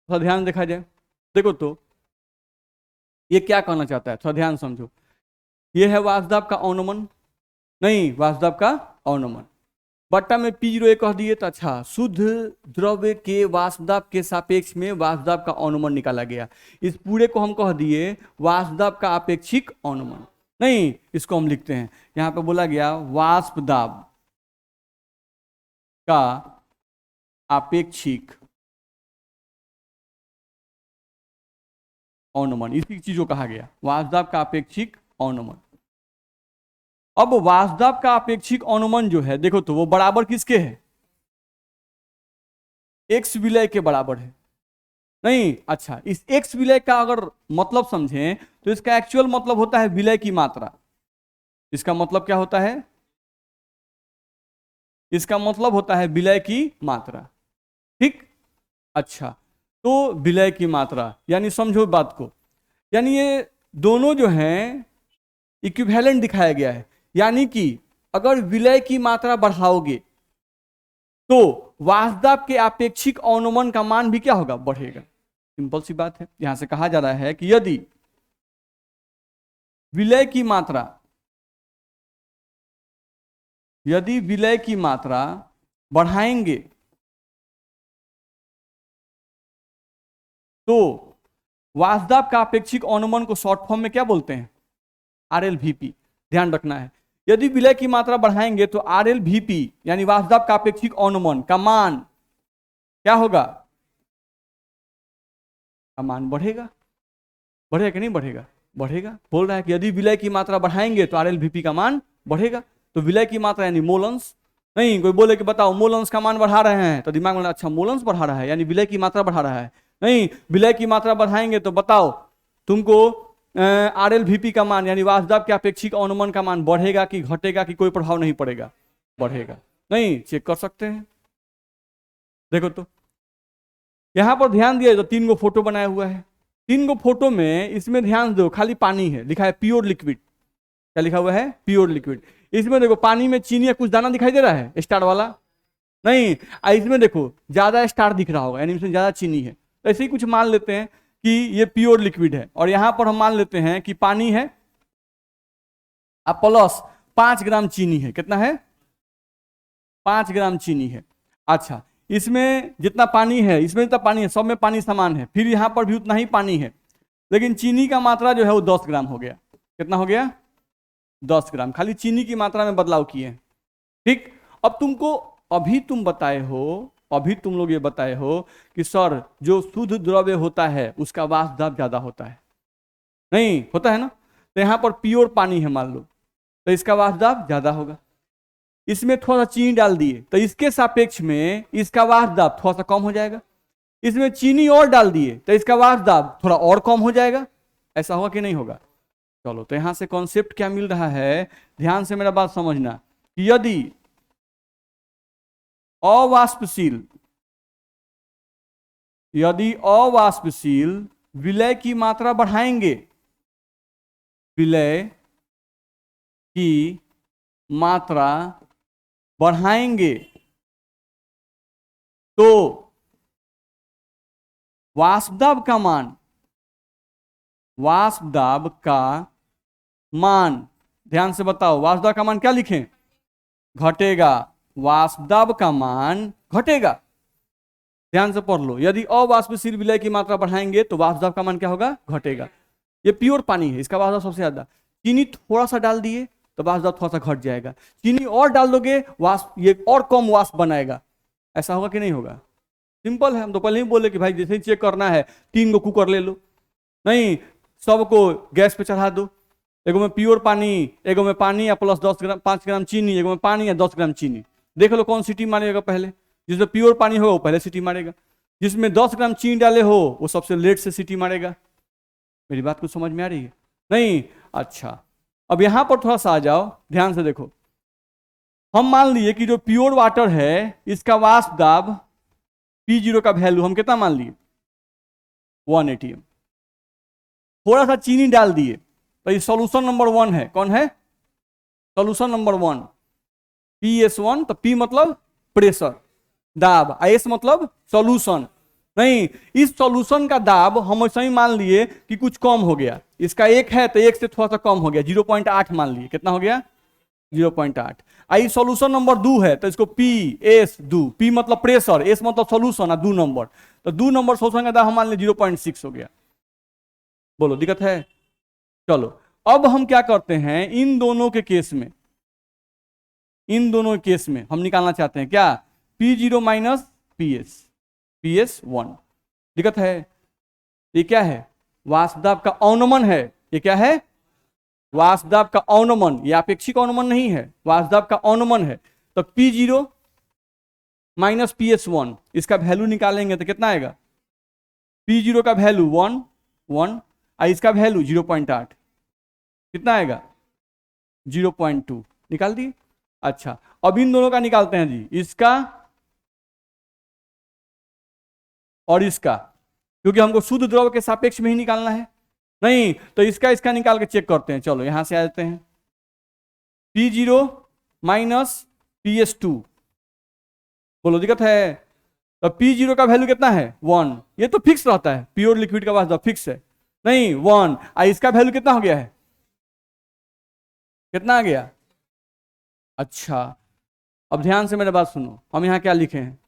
थोड़ा ध्यान देखा जाए, देखो तो ये क्या कहना चाहता है, थोड़ा ध्यान समझो, ये है वाष्प दाब का अवनमन, नहीं, वाष्प दाब का अवनमन, बट्टा में P0A कह दिए तो अच्छा शुद्ध द्रव्य के वाष्प दाब के सापेक्ष में वाष्प दाब का अवनमन निकाला गया, इस पूरे को हम कह दिए वाष्प दाब का आपेक्षिक अवनमन, नहीं, इसको हम लिखते हैं यहां पे बोला गया वाष्प दाब का आपेक्षिक अवनमन, इसी चीज को कहा गया वाष्प दाब का आपेक्षिक अवनमन। अब वाष्प दाब का आपेक्षिक अवनमन जो है देखो तो वो बराबर किसके है, X विलय के बराबर है, नहीं, अच्छा इस X विलय का अगर मतलब समझें तो इसका एक्चुअल मतलब होता है विलय की मात्रा, इसका मतलब क्या होता है, इसका मतलब होता है विलय की मात्रा। ठीक, अच्छा, तो विलय की मात्रा यानी समझो बात को, यानी ये दोनों जो हैं इक्विवेलेंट दिखाया गया है। यानी कि अगर विलय की मात्रा बढ़ाओगे तो वाष्पदाब के आपेक्षिक अवनमन का मान भी क्या होगा, बढ़ेगा। सिंपल सी बात है। यहां से कहा जा रहा है कि यदि विलय की मात्रा बढ़ाएंगे तो वाष्पदाब का अपेक्षिक अवनमन को शॉर्ट फॉर्म में क्या बोलते हैं, RLVP। ध्यान रखना है, यदि विलय की मात्रा बढ़ाएंगे तो RLVP यानी वाष्पदाब का अपेक्षिक अवनमन का मान क्या होगा, का मान बढ़ेगा। बढ़ेगा कि नहीं बढ़ेगा, बढ़ेगा। बोल रहा है कि यदि विलय की मात्रा बढ़ाएंगे तो RLVP का मान बढ़ेगा। तो विलय की मात्रा यानी मोलंस। नहीं, कोई बोले कि बताओ मोलंस का मान बढ़ा रहे हैं, तो दिमाग में अच्छा मोलंस बढ़ा रहा है यानी विलय की मात्रा बढ़ा रहा है। नहीं, विलय की मात्रा बढ़ाएंगे तो बताओ तुमको RLVP का मान यानी वाष्पदाब के अपेक्षिक अवनमन का मान बढ़ेगा कि घटेगा कि कोई प्रभाव नहीं पड़ेगा, बढ़ेगा। नहीं, चेक कर सकते हैं। देखो तो यहां पर ध्यान दिया तो 3 गो फोटो बनाया हुआ है। 3 गो फोटो में इसमें ध्यान दो खाली पानी है, लिखा है प्योर लिक्विड। क्या लिखा हुआ है, प्योर लिक्विड। इसमें देखो पानी में चीनी या कुछ दाना दिखाई दे रहा है स्टार वाला, नहीं। इसमें देखो ज्यादा स्टार दिख रहा होगा यानी इसमें ज्यादा चीनी है। तो ऐसे ही कुछ मान लेते हैं कि ये प्योर लिक्विड है और यहां पर हम मान लेते हैं कि पानी है अब प्लस 5 ग्राम चीनी है। कितना है, 5 ग्राम चीनी है। अच्छा, इसमें जितना पानी है, इसमें जितना पानी है, सब में पानी समान है, फिर यहां पर भी उतना ही पानी है, लेकिन चीनी का मात्रा जो है वो 10 ग्राम हो गया। कितना हो गया, 10 ग्राम। खाली चीनी की मात्रा में बदलाव किए। ठीक, अब तुमको अभी तुम लोग ये बताए हो कि सर जो शुद्ध द्रव्य होता है उसका वाष्पदाब ज्यादा होता है, नहीं होता है ना। तो यहां पर प्योर पानी है मान लो, तो इसका वाष्पदाब ज्यादा होगा। इसमें थोड़ा सा चीनी डाल दिए तो इसके सापेक्ष में इसका वाष्पदाब थोड़ा सा कम हो जाएगा। इसमें चीनी और डाल दिए तो इसका वाष्पदाब थोड़ा और कम हो जाएगा। ऐसा होगा कि नहीं होगा। चलो, तो यहां से कॉन्सेप्ट क्या मिल रहा है, ध्यान से मेरा बात समझना कि यदि अवाष्पशील विलय की मात्रा बढ़ाएंगे, विलय की मात्रा बढ़ाएंगे तो वाष्पदाब का मान ध्यान से बताओ, वाष्पदाब का मान क्या लिखें, घटेगा। वाष्पदाब का मान घटेगा, ध्यान से पढ़ लो। यदि अवाष्पशील विलय की मात्रा बढ़ाएंगे तो वाष्पदाब का मान क्या होगा, घटेगा। ये प्योर पानी है, इसका वाष्पदाब सबसे ज्यादा। चीनी थोड़ा सा डाल दिए तो वाष्पदाब थोड़ा सा घट जाएगा। चीनी और डाल दोगे वाष्प ये और कम वाष्प बनाएगा। ऐसा होगा कि नहीं होगा। सिंपल है, हम तो पहले ही बोले कि भाई जैसे ही चेक करना है 3 गो कुकर ले लो, नहीं सबको गैस पे चढ़ा दो। एगो में प्योर पानी, एगो में पानी या प्लस 5 ग्राम चीनी, एगो में पानी या 10 ग्राम चीनी। देख लो कौन सीटी मारेगा पहले। जिसमें प्योर पानी हो वो पहले सीटी मारेगा, जिसमें 10 ग्राम चीनी डाले हो वो सबसे लेट से सीटी मारेगा। मेरी बात कुछ समझ में आ रही है, नहीं। अच्छा, अब यहां पर थोड़ा सा आ जाओ, ध्यान से देखो। हम मान लिए कि जो प्योर वाटर है इसका वाष्पदाब P0 का वैल्यू हम कितना मान लिए, 1 atm। थोड़ा सा चीनी डाल दिए तो ये सॉल्यूशन नंबर 1 है। कौन है, सॉल्यूशन नंबर 1 PS1। तो P मतलब प्रेशर, दाब, S मतलब सॉल्यूशन। नहीं, इस सॉल्यूशन का दाब हम ऐसे ही मान लिए कि कुछ कम हो गया। इसका 1 है तो 1 से थोड़ा सा कम हो गया, 0.8 मान लिए। कितना हो गया, 0.8। आई सॉल्यूशन नंबर 2 है तो इसको PS2, P मतलब प्रेशर, S मतलब सॉल्यूशन, 2 नंबर। तो 2 नंबर सॉल्यूशन का दाब हम मान लिए 0.6 हो गया। बोलो दिक्कत है। चलो, अब हम क्या करते हैं, इन दोनों के केस में हम निकालना चाहते हैं क्या, P0 माइनस PS1। दिक्कत है। ये क्या है, वाष्पदाब का अवनमन है। ये क्या है, वाष्पदाब का अवनमन। ये अपेक्षिक अवनमन नहीं है, वाष्पदाब का अवनमन है। तो P0 माइनस PS1 इसका वैल्यू निकालेंगे तो कितना आएगा, P0 का वैल्यू 1 1 और इसका वैल्यू 0.8 कितना आएगा, 0.2। निकाल दिए। अच्छा, अब इन दोनों का निकालते हैं जी, इसका और इसका, क्योंकि हमको शुद्ध द्रव के सापेक्ष में ही निकालना है। नहीं तो इसका इसका निकाल के चेक करते हैं। चलो यहां से आ जाते हैं, P0 माइनस PS2। बोलो दिक्कत है? तो P0 का वैल्यू कितना है? 1। ये तो फिक्स रहता है, प्योर लिक्विड का वास्तव फिक्स है। नहीं 1, इसका वैल्यू कितना हो गया है? कितना आ गया? अच्छा, अब ध्यान से मेरे बात सुनो, हम यहाँ क्या लिखे हैं,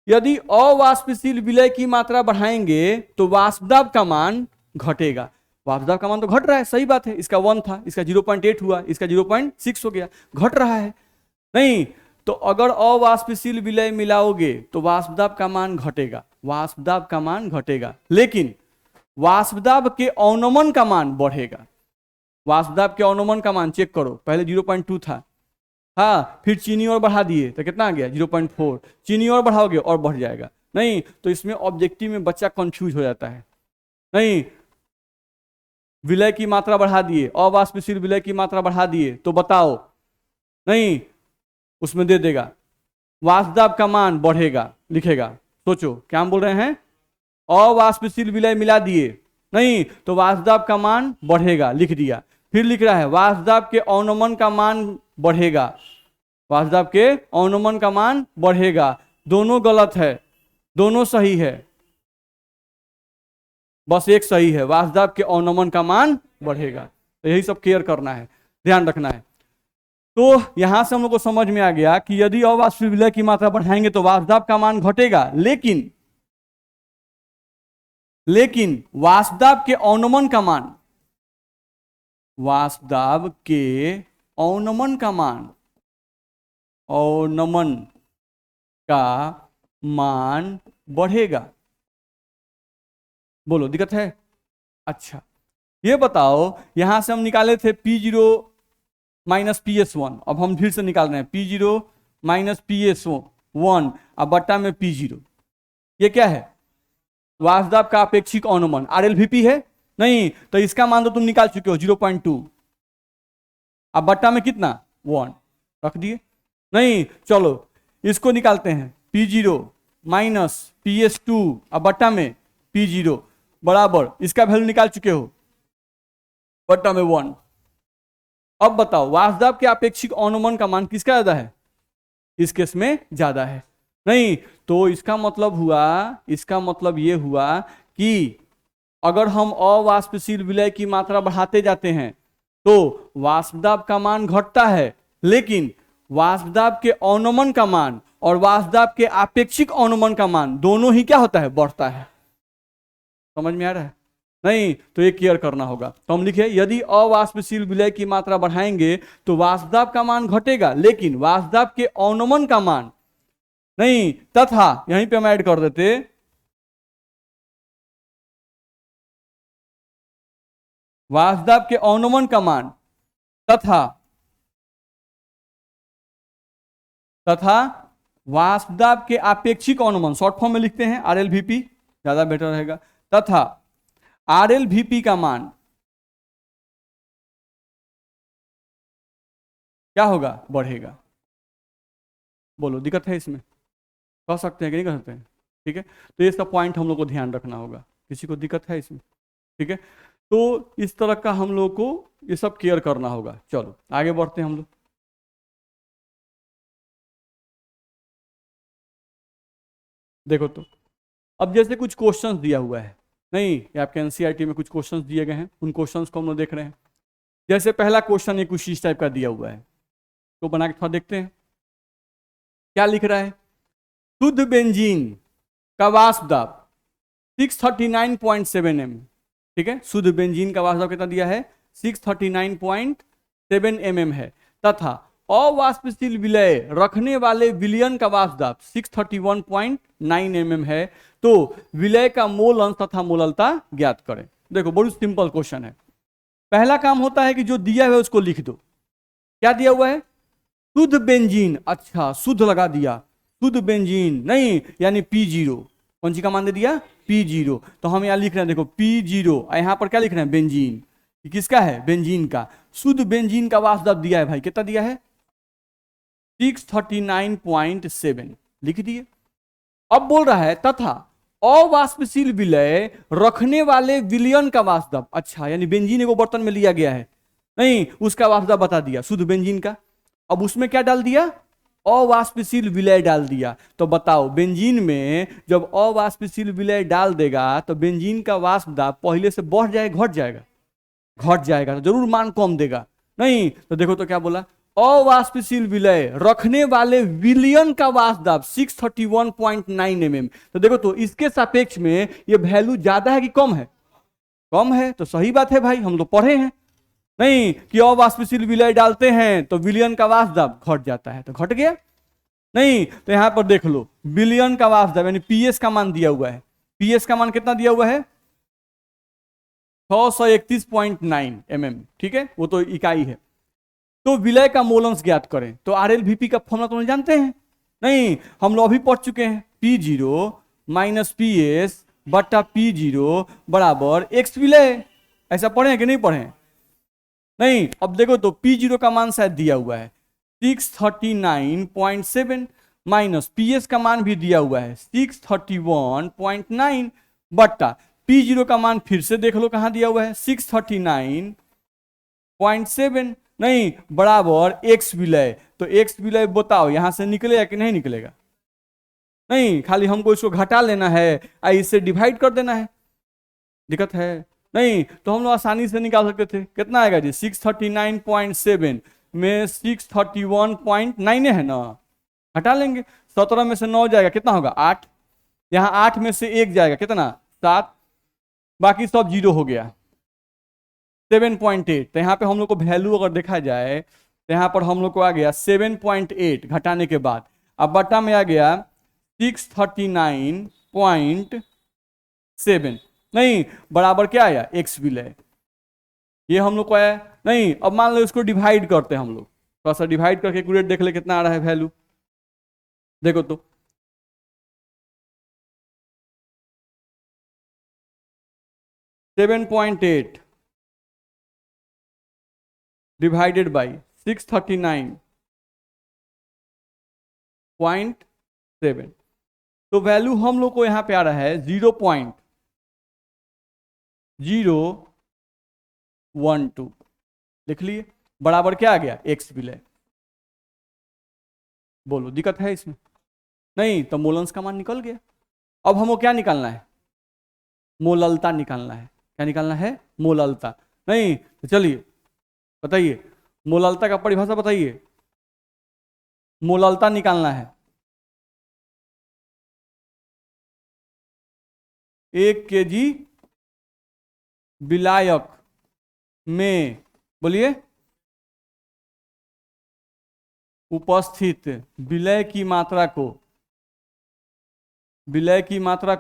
यदि अवाष्पशील विलय की मात्रा बढ़ाएंगे तो वाष्प दाब का मान घटेगा। वाष्प दाब का मान तो घट रहा है, सही बात है, इसका 1 था, इसका 0.8 हुआ, इसका 0.6 हो गया, घट रहा है। नहीं तो अगर अवाष्पशील विलय मिलाओगे तो वाष्प दाब का मान घटेगा, वाष्प दाब का मान घटेगा, लेकिन वाष्प दाब के अवनमन का मान बढ़ेगा। वाष्प दाब के अवनमन का मान चेक करो, पहले 0.2 था, हाँ, फिर चीनी और बढ़ा दिए तो कितना आ गया? 0.4। चीनी और बढ़ाओगे और बढ़ जाएगा। नहीं तो इसमें ऑब्जेक्टिव में बच्चा कंफ्यूज हो जाता है। नहीं, विलय की मात्रा बढ़ा दिए, अवाष्पशील विलय की मात्रा बढ़ा दिए तो बताओ, नहीं उसमें दे देगा वाष्प दाब का मान बढ़ेगा, लिखेगा। सोचो क्या हम बोल रहे हैं, अवाष्पशील विलय मिला दिए, नहीं तो वाष्प दाब का मान बढ़ेगा, लिख दिया। फिर लिख रहा है वाष्प दाब के अवनमन का मान बढ़ेगा, वाष्प दाब के अवनमन का मान बढ़ेगा। दोनों गलत है, दोनों सही है, बस एक सही है, वाष्प दाब के अवनमन का मान बढ़ेगा। तो यही सब केयर करना है, ध्यान रखना है। तो यहां से हम लोग को समझ में आ गया कि यदि अवाष्पशील विलय की मात्रा बढ़ाएंगे तो वाष्प दाब का मान घटेगा, लेकिन वाष्प दाब के अवनमन का मान, वाष्प दाब के अवनमन का मान, अवनमन का मान बढ़ेगा। बोलो दिक्कत है? अच्छा, ये बताओ, यहां से हम निकाले थे P0 माइनस PS1, अब हम फिर से निकाल रहे हैं P0 माइनस PS1 अब बट्टा में P0। ये क्या है? वाष्प दाब का अपेक्षिक अवनमन, RLVP है। नहीं तो इसका मान तो तुम निकाल चुके हो 0.2, अब बट्टा में कितना? 1 रख दिए। नहीं चलो इसको निकालते हैं, P0 माइनस PS2 अब बट्टा में P0 बराबर, इसका वैल्यू निकाल चुके हो, बट्टा में 1। अब बताओ वाष्प दाब के अपेक्षिक अवनमन का मान किसका ज्यादा है? इस केस में ज्यादा है। नहीं तो इसका मतलब हुआ, इसका मतलब ये हुआ कि अगर हम अवाष्पशील विलय की मात्रा बढ़ाते जाते हैं तो वाष्प दाब का मान घटता है, लेकिन वाष्प दाब के अवनमन का मान और वाष्प दाब के अपेक्षिक अवनमन का मान दोनों ही क्या होता है? बढ़ता है। समझ में आ रहा है? नहीं तो ये केयर करना होगा। तो हम लिखे यदि अवाष्पशील विलय की मात्रा बढ़ाएंगे तो वाष्प दाब का मान घटेगा, लेकिन वाष्प दाब के अवनमन का मान नहीं, तथा यहीं पे हम ऐड कर देते, वाष्प दाब के अवनमन का मान तथा वाष्प दाब के अपेक्षिक अवनमन, शॉर्ट फॉर्म में लिखते हैं RLVP, ज्यादा बेटर रहेगा, तथा RLVP का मान क्या होगा? बढ़ेगा। बोलो दिक्कत है इसमें? कह सकते हैं कि नहीं कह सकते हैं? ठीक है, तो ये सब पॉइंट हम लोग को ध्यान रखना होगा। किसी को दिक्कत है इसमें? ठीक है, तो इस तरह का हम लोग को ये सब केयर करना होगा। चलो आगे बढ़ते हैं हम लोग। देखो तो अब जैसे कुछ क्वेश्चंस दिया हुआ है, नहीं ये आपके एनसीईआरटी में कुछ क्वेश्चंस दिए गए हैं, उन क्वेश्चंस को हम लोग देख रहे हैं। जैसे पहला क्वेश्चन एक कुछ इस टाइप का दिया हुआ है, तो बना के थोड़ा देखते हैं क्या लिख रहा है। शुद्ध बेंजीन का वाष्प दाब 639.7 mm, ठीक है, शुद्ध बेंजीन का वाष्प दाब कितना दिया है? 639.7 mm है, तथा अवाष्पशील विलय रखने वाले विलयन का वाष्प दाब 631.9 mm है। तो विलय का मोल अंश तथा मोललता ज्ञात करें। देखो बहुत सिंपल क्वेश्चन है। पहला काम होता है कि जो दिया है उसको लिख दो। क्या दिया हुआ है? शुद्ध बेंजीन, अच्छा शुद्ध लगा दिया, शुद्ध बेंजीन नहीं यानी P0, कौन सी का मान दे दिया? P0। तो हम यहाँ लिख रहे हैं, देखो P0, यहाँ पर क्या लिख रहे हैं? बेंजीन। किसका है? बेंजीन का। शुद्ध बेंजीन का वाष्प दाब दिया है भाई, कितना दिया है? 639.7 लिख दिए। अब बोल रहा है तथा अवाष्पशील विलय रखने वाले विलयन का वाष्प दाब। अच्छा, यानी बेंजीन को बर्तन में लिया गया है, नहीं उसका वाष्प दाब बता दिया शुद्ध बेंजीन का। अब उसमें क्या डाल दिया, अवाष्पशील विलय डाल दिया। तो बताओ बेंजीन में जब अवाष्पशील विलय डाल देगा तो बेंजीन का वाष्प दाब पहले से बढ़ जाएगा घट जाएगा, घट जाएगा, तो जरूर मान कम देगा। नहीं तो देखो तो क्या बोला, अवाष्पशील विलय रखने वाले विलयन का वाष्प दाब 631.9 mm। तो देखो तो इसके सापेक्ष में ये वैल्यू ज्यादा है कि कम है, कम है। तो सही बात है भाई, हम तो पढ़े हैं नहीं कि अवाष्पशील विलय डालते हैं तो विलयन का वाष्प दाब घट जाता है, तो घट गया। नहीं तो यहां पर देख लो विलयन का वाष्प दाब यानी पीएस का मान दिया हुआ है, पीएस का मान कितना दिया हुआ है 631.9 mm, ठीक है, वो तो इकाई है। तो विलय का मोलंस ज्ञात करें, तो आरएलवीपी का फॉर्मूला तो जानते हैं, नहीं हम लोग अभी पढ़ चुके हैं, P0 माइनस PS बटा P0 बराबर एक्स विलय। ऐसा पढ़े हैं कि नहीं पढ़े? नहीं। अब देखो तो P0 का मान शायद दिया हुआ है 639.7 माइनस PS का मान भी दिया हुआ है 631.9 बटा P0 का मान फिर से देख लो कहां दिया हुआ है 639.7, नहीं बराबर एक्स विलय। तो एक्स विलय बताओ यहां से निकलेगा कि नहीं निकलेगा? नहीं, खाली हमको इसको घटा लेना है, इससे डिवाइड कर देना है, दिक्कत है नहीं। तो हम लोग आसानी से निकाल सकते थे, कितना आएगा जी 639.7 में 631.9 है ना, हटा लेंगे, 17 में से 9 जाएगा कितना होगा 8, यहाँ 8 में से 1 जाएगा कितना 7, बाकी सब जीरो हो गया 7.8। तो यहाँ पे हम लोग को वैल्यू अगर देखा जाए तो यहाँ पर हम लोग को आ गया 7.8 घटाने के बाद, अब बट्टा में आ गया 639.7, नहीं बराबर क्या आया एक्स विलय, ये हम लोग को आया। नहीं अब मान लो इसको डिवाइड करते हैं हम लोग, थोड़ा सा डिवाइड करके एक्यूरेट देख ले कितना आ रहा है वैल्यू, देखो तो 7.8 डिवाइडेड बाई 639.7, तो वैल्यू हम लोग को यहां पे आ रहा है 0.012, लिख लिए, बराबर क्या आ गया एक्स विलय। बोलो दिक्कत है इसमें? नहीं तो मोलंस का मान निकल गया। अब हमको क्या निकालना है, मोललता निकालना है। क्या निकालना है? मोललता। नहीं तो चलिए बताइए मोललता का परिभाषा बताइए, मोललता निकालना है 1 kg विलायक में, बोलिए, उपस्थित विलय की मात्रा को, विलय की मात्रा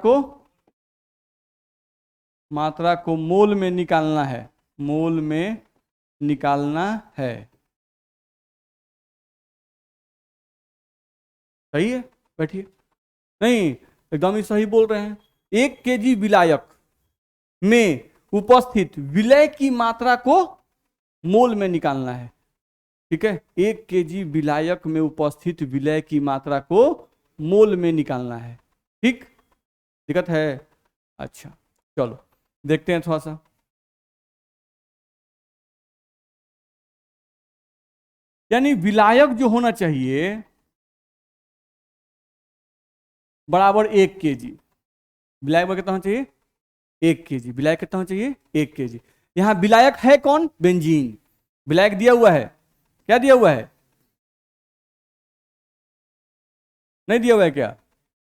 को मोल में निकालना है, मोल में निकालना है। सही है, बैठिए। नहीं एकदम ही सही बोल रहे हैं, 1 kg विलायक में उपस्थित विलय की मात्रा को मोल में निकालना है, ठीक है, 1 kg विलायक में उपस्थित विलय की मात्रा को मोल में निकालना है, ठीक, दिक्कत है? अच्छा चलो देखते हैं थोड़ा सा, यानी विलायक जो होना चाहिए बराबर 1 kg, विलायक कितना होना चाहिए 1 kg, विलायक कितना होना चाहिए 1 kg। यहां विलायक है कौन? बेंजीन। विलायक दिया हुआ है, क्या दिया हुआ है? नहीं दिया हुआ है क्या?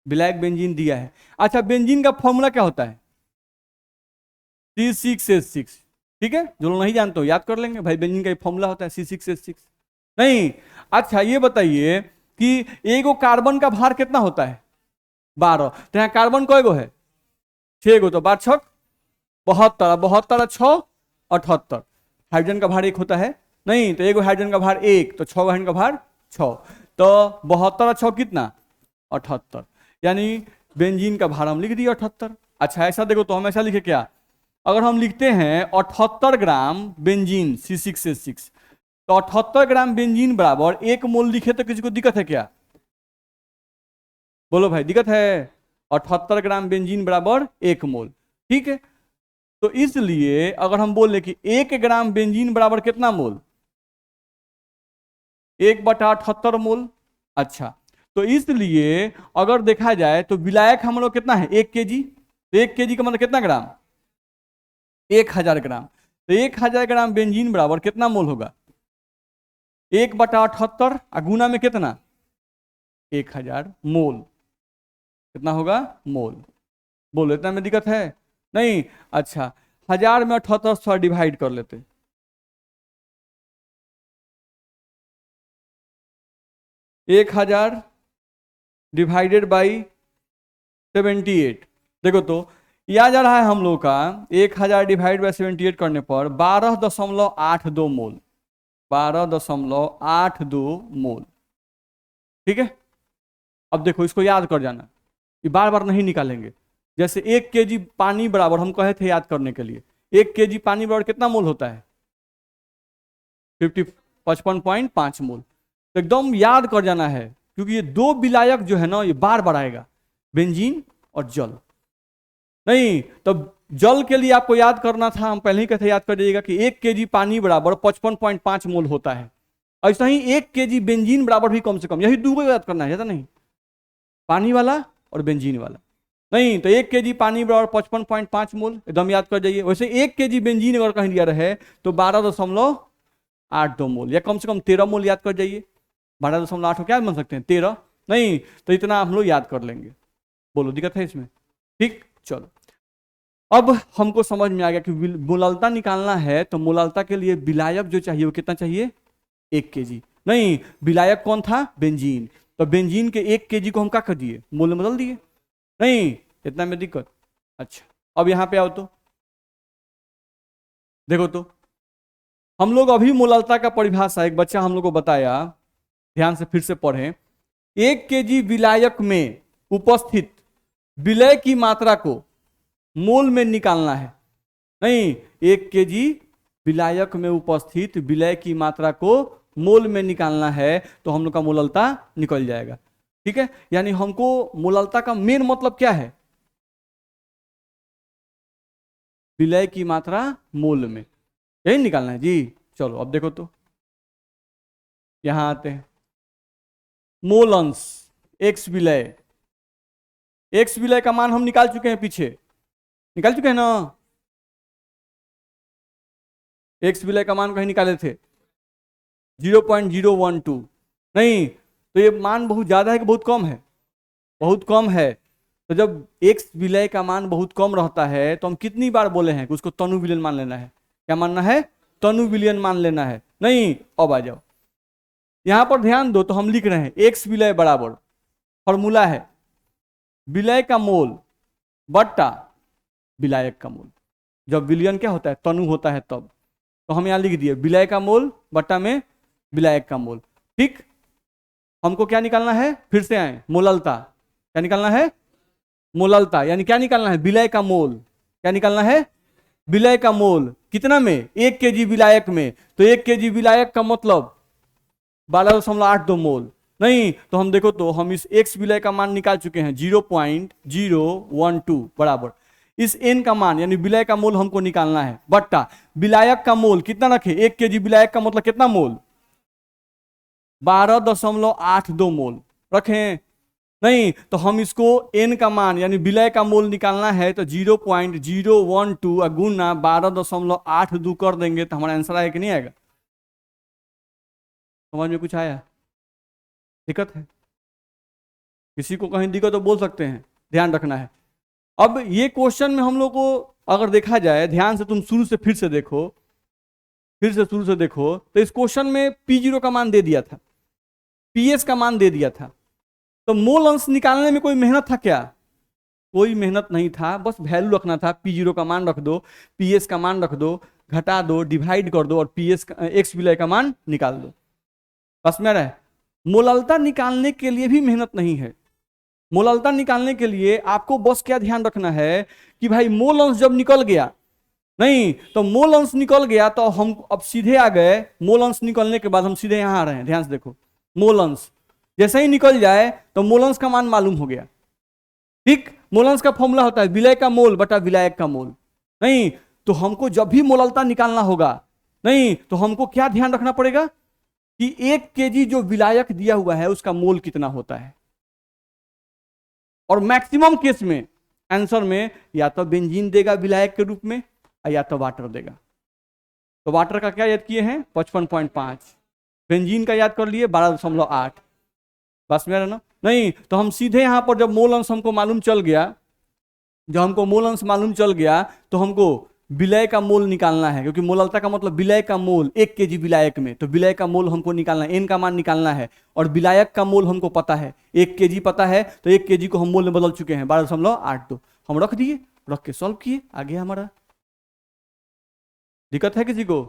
विलायक बेंजीन दिया है। अच्छा बेंजीन का फॉर्मूला क्या होता है? C6H6, ठीक है, जो लोग नहीं जानते हो याद कर लेंगे भाई, बेंजीन का फॉर्मूला होता है C6H6। नहीं अच्छा ये बताइए कि एगो कार्बन का भार कितना होता है 12, तो यहाँ कार्बन कय गो है 6 गो, तो 12 छक 72, 72 6 78, हाइड्रोजन का भार 1 होता है, नहीं तो एगो हाइड्रोजन का भार 1, तो 6 हाइड्रोजन का भार 6, तो 72 6 कितना 78, यानी बेंजीन का भार हम लिख दिए 78। अच्छा ऐसा देखो तो हम ऐसा लिखे क्या, अगर हम लिखते हैं 78 ग्राम बेंजीन C6H6, तो 78 ग्राम बेंजीन बराबर 1 मोल लिखे तो किसी को दिक्कत है क्या? बोलो भाई, दिक्कत है? 78 ग्राम बेंजीन बराबर 1 मोल, ठीक है। तो इसलिए अगर हम बोले कि 1 ग्राम बेंजीन बराबर कितना मोल, 1/78 मोल। अच्छा, तो इसलिए अगर देखा जाए तो विलायक हम लोग कितना है, 1 केजी। तो 1 केजी का मतलब कितना ग्राम, 1000 ग्राम। तो 1000 ग्राम बेंजीन बराबर कितना मोल होगा, 1/78 गुना में कितना, 1000 मोल। कितना होगा, मोल। बोलो, इतना में दिक्कत है नहीं? अच्छा, 1000 में 78 डिवाइड कर लेते, 1000 डिवाइडेड बाई 78। देखो तो यह जा रहा है हम लोग का 1000 डिवाइड बाई 78 करने पर 12.82 मोल, 12.82 मोल, ठीक है। अब देखो इसको याद कर जाना, ये बार बार नहीं निकालेंगे। जैसे 1 केजी पानी बराबर हम कहे थे याद करने के लिए, 1 केजी पानी बराबर कितना मोल होता है, 55.5 मोल। तो एकदम याद कर जाना है, क्योंकि ये दो विलायक जो है ना ये बार बार आएगा, बेंजीन और जल। नहीं, तब जल के लिए आपको याद करना था, हम पहले ही कहते याद कर दीजिएगा कि 1 केजी पानी बराबर 55.5 मोल होता है। ऐसा ही 1 केजी बेंजीन बराबर भी कम से कम, यही दो याद करना है, ज्यादा नहीं, पानी वाला और बेंजीन वाला। नहीं तो 1 केजी पानी बराबर 55.5 मोल, एकदम याद कर जाइए। वैसे 1 केजी बेंजीन अगर कहीं दिया रहे तो 12.82 मोल, या कम से कम 13 मोल याद कर जाइए। 12.8 क्या बन सकते हैं, 13। नहीं तो इतना हम लोग याद कर लेंगे। बोलो, दिक्कत है इसमें? ठीक, चलो अब हमको समझ में आ गया कि मोललता निकालना है तो मोललता के लिए विलायक जो चाहिए वो कितना चाहिए, 1 केजी। नहीं, विलायक कौन था, बेंजीन। तो बेंजीन के 1 केजी को हम क्या कर दिए, मोल में बदल दिए। नहीं, इतना में दिक्कत। अच्छा, अब यहां पे आओ तो देखो तो हम लोग अभी मोललता का परिभाषा एक बच्चा हम लोग को बताया, ध्यान से फिर से पढ़ें। 1 केजी विलायक में उपस्थित विलय की मात्रा को मोल में निकालना है। नहीं, 1 केजी विलायक में उपस्थित विलय की मात्रा को मोल में निकालना है तो हम लोग का मोललता निकल जाएगा, ठीक है। यानी हमको मोललता का मेन मतलब क्या है, विलय की मात्रा मोल में, यही निकालना है जी। चलो अब देखो तो यहां आते हैं, मोल अंश एक्स विलय, एक्स विलय का मान हम निकाल चुके हैं, पीछे निकाल चुके हैं ना। एक्स विलय का मान कहीं निकाले थे 0.012। नहीं तो ये मान बहुत ज्यादा है कि बहुत कम है, बहुत कम है। तो जब एक्स विलय का मान बहुत कम रहता है तो हम कितनी बार बोले हैं कि उसको तनु विलयन मान लेना है, क्या मानना है, तनु विलयन मान लेना है। नहीं, अब आ जाओ यहां पर ध्यान दो, तो हम लिख रहे हैं एक्स विलय बराबर, फॉर्मूला है विलय का मोल बट्टा विलायक का मोल। जब विलयन क्या होता है, तनु होता है तब। तो हम यहां लिख दिए विलय का मोल बट्टा में विलायक का मोल, ठीक। हमको क्या निकालना है, फिर से आए, मोललता। क्या निकालना है, मोललता, यानी क्या निकालना है, विलय का मोल। क्या निकालना है, विलय का मोल। कितना में, 1 केजी विलायक में। तो 1 केजी विलायक का मतलब 12.82 मोल। नहीं तो हम देखो तो हम इस एक्स विलय का मान निकाल चुके हैं 0.012 बराबर इस एन का मान यानी विलय का मोल हमको निकालना है, बट्टा विलायक का मोल कितना रखे, 1 केजी विलायक का मतलब कितना मोल, 12.82 मोल रखें। नहीं तो हम इसको एन का मान यानी विलय का मोल निकालना है तो 0.012 गुना 12.82 कर देंगे तो हमारा आंसर आएगा कि नहीं आएगा। समझ में कुछ आया, दिक्कत है? किसी को कहीं दिक्कत तो बोल सकते हैं, ध्यान रखना है। अब ये क्वेश्चन में हम लोग को अगर देखा जाए ध्यान से, तुम शुरू से फिर से देखो, फिर से शुरू से देखो, तो इस क्वेश्चन में P0 का मान दे दिया था, PS का मान दे दिया था। तो मोल अंश निकालने में कोई मेहनत था क्या, कोई मेहनत नहीं था, बस वैल्यू रखना था। P0 का मान रख दो, PS का मान रख दो, घटा दो, डिवाइड कर दो और PS का एक्स विलय का मान निकाल दो, बस में रहे। मोललता निकालने के लिए भी मेहनत नहीं है। मोललता निकालने के लिए आपको बस क्या ध्यान रखना है कि भाई मोल अंश जब निकल गया नहीं तो मोल अंश निकल गया तो हम अब सीधे आ गए। मोल अंश निकलने के बाद हम सीधे यहां आ रहे हैं, ध्यान से देखो। मोल अंश जैसे ही निकल जाए तो मोल अंश का मान मालूम हो गया। ठीक, मोल अंश का फॉर्मूला होता है विलय का मोल बटा विलायक का मोल। नहीं तो हमको जब भी मोललता निकालना होगा, नहीं तो हमको क्या ध्यान रखना पड़ेगा कि 1 kg जो विलायक दिया हुआ है उसका मोल कितना होता है। और मैक्सिमम केस में आंसर में या तो बेंजीन देगा विलायक के रूप में या तो वाटर देगा। तो वाटर का क्या याद किए हैं 55.5, बेंजीन का याद कर लिए 12.8। बस मेरा ना, नहीं तो हम सीधे यहां पर जब मोल अंश हमको मालूम चल गया, जब हमको मोल अंश मालूम चल गया तो हमको विलय का मोल निकालना है, क्योंकि मोललता का मतलब विलय का मोल 1 kg विलायक में, तो विलय का मोल हमको निकालना है, एन का मान निकालना है। और विलायक का मोल हमको पता है 1 kg पता है, तो 1 kg को हम मोल में बदल चुके हैं 12.82। हम रख दिए, रख के सॉल्व किए, आगे हमारा। दिक्कत है किसी को?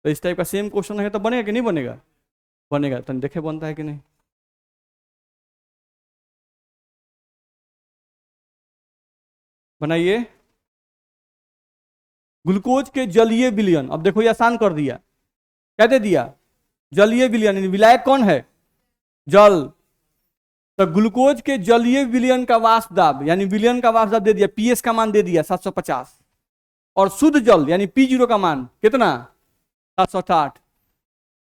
तो इस टाइप का सेम क्वेश्चन है तो बनेगा कि नहीं बनेगा? बनेगा। तो देखे बनता है कि नहीं। बनाइए। ग्लूकोज के जलीय विलयन, अब देखो ये आसान कर दिया। क्या दे दिया? जलीय विलयन, विलायक कौन है? जल। तो ग्लूकोज के जलीय विलयन का वाष्प दाब यानी विलयन का वाष्प दाब दे दिया, पीएस का मान दे दिया 750। और शुद्ध जल यानी P0 का मान कितना? 760।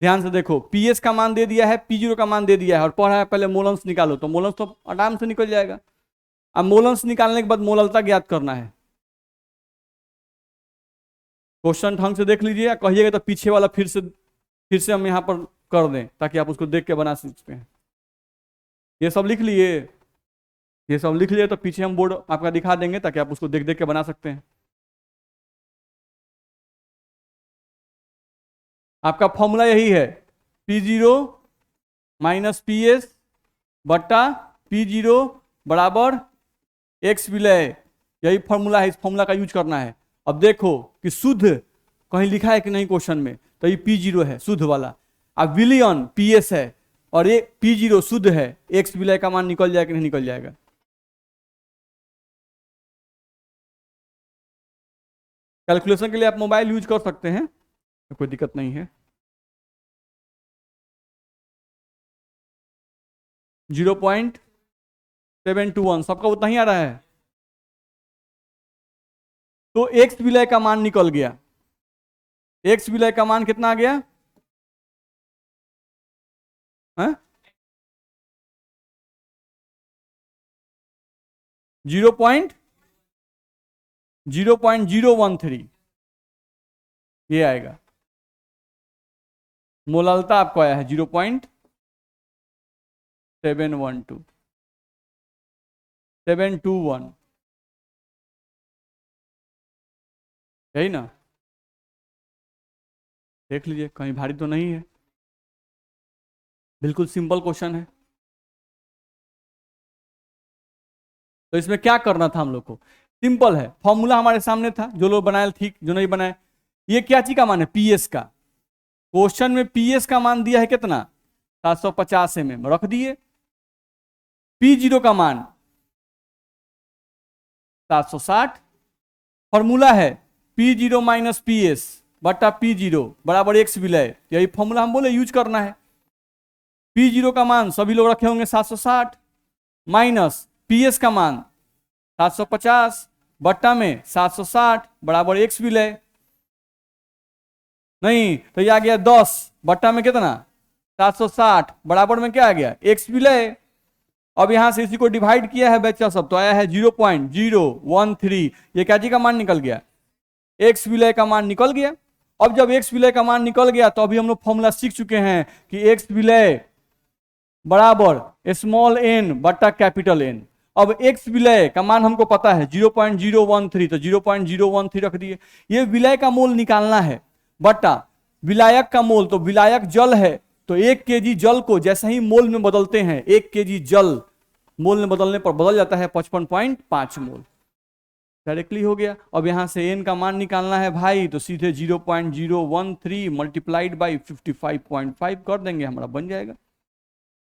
ध्यान से देखो, पीएस का मान दे दिया है, P0 का मान दे दिया है, और पढ़ा है पहले मोलंस निकालो, तो मोलंस तो आराम से निकल जाएगा। अब मोलंस निकालने के बाद मोललता ज्ञात करना है। क्वेश्चन ढंग से देख लीजिए, कहिएगा तो पीछे वाला फिर से हम यहाँ पर कर दें ताकि आप उसको देख के बना सकते हैं। ये सब लिख लिए? ये सब लिख लिए तो पीछे हम बोर्ड आपका दिखा देंगे ताकि आप उसको देख देख के बना सकते हैं। आपका फॉर्मूला यही है, P0 माइनस PS बट्टा P0 बराबर एक्स विलय। यही फॉर्मूला है, इस फॉर्मूला का यूज करना है। अब देखो कि शुद्ध कहीं लिखा है कि नहीं क्वेश्चन में, तो ये P0 है शुद्ध वाला, अब विलयन PS है और ये P0 शुद्ध है, एक्स विलय का मान निकल जाएगा कि नहीं निकल जाएगा? कैलकुलेशन के लिए आप मोबाइल यूज कर सकते हैं, कोई दिक्कत नहीं है। 0.721 सबका उतना ही आ रहा है। तो एक्स विलय का मान निकल गया। एक्स विलय का मान कितना आ गया? है 0.013 ये आएगा। मोललता आपको आया है 0.721 यही ना? देख लीजिए कहीं भारी तो नहीं है, बिल्कुल सिंपल क्वेश्चन है। तो इसमें क्या करना था हम लोग को? सिंपल है, फॉर्मूला हमारे सामने था, जो लोग बनाए ठीक, जो नहीं बनाए। ये क्या चीज का मान है? पीएस का। क्वेश्चन में पीएस का मान दिया है कितना? 750 mm, रख दिए। P0 का मान 760। फॉर्मूला है P0 माइनस PS बटा P0 बराबर एक्स विलय, यही फॉर्मूला हम बोले यूज करना है। P0 का मान सभी लोग रखे होंगे 760 माइनस PS का मान 750 बट्टा में 760 बराबर एक्स विलय। नहीं तो ये आ गया 10 बट्टा में कितना? 760 बराबर में क्या आ गया? एक्स विलय। अब यहां से इसी को डिवाइड किया है बच्चा सब, तो आया है 0.013। ये क्या जी का मान निकल गया? एक्स विलय का मान निकल गया। अब जब एक्स विलय का मान निकल गया तो अभी हम लोग फॉर्मूला सीख चुके हैं कि एक्स विलय बराबर स्मॉल n बट्टा कैपिटल N। अब एक्स विलय का मान हमको पता है 0.013, तो 0.013 रख दिए। ये विलय का मोल निकालना है बट्टा विलायक का मोल, तो विलायक जल है, तो 1 kg जल को जैसे ही मोल में बदलते हैं, 1 kg जल मोल में बदलने पर बदल जाता है 55.5 मोल। डायरेक्टली हो गया। अब यहां से n का मान निकालना है भाई, तो सीधे 0.013 मल्टीप्लाइड बाई 55.5 कर देंगे, हमारा बन जाएगा।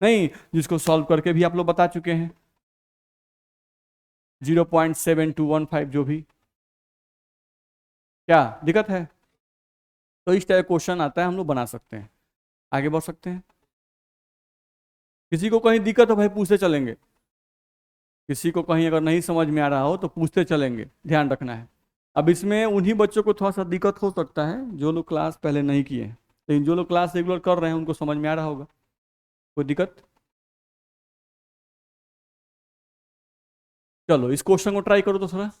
नहीं, जिसको सॉल्व करके भी आप लोग बता चुके हैं 0.7215 जो भी। क्या दिक्कत है? तो इस टाइप क्वेश्चन आता है, हम लोग बना सकते हैं। आगे बढ़ सकते हैं। किसी को कहीं दिक्कत हो भाई पूछते चलेंगे, किसी को कहीं अगर नहीं समझ में आ रहा हो तो पूछते चलेंगे, ध्यान रखना है। अब इसमें उन्हीं बच्चों को थोड़ा सा दिक्कत हो सकता है जो लोग क्लास पहले नहीं किए हैं, लेकिन जो लोग क्लास रेगुलर कर रहे हैं उनको समझ में आ रहा होगा। कोई दिक्कत? चलो इस क्वेश्चन को ट्राई करो तो थोड़ा।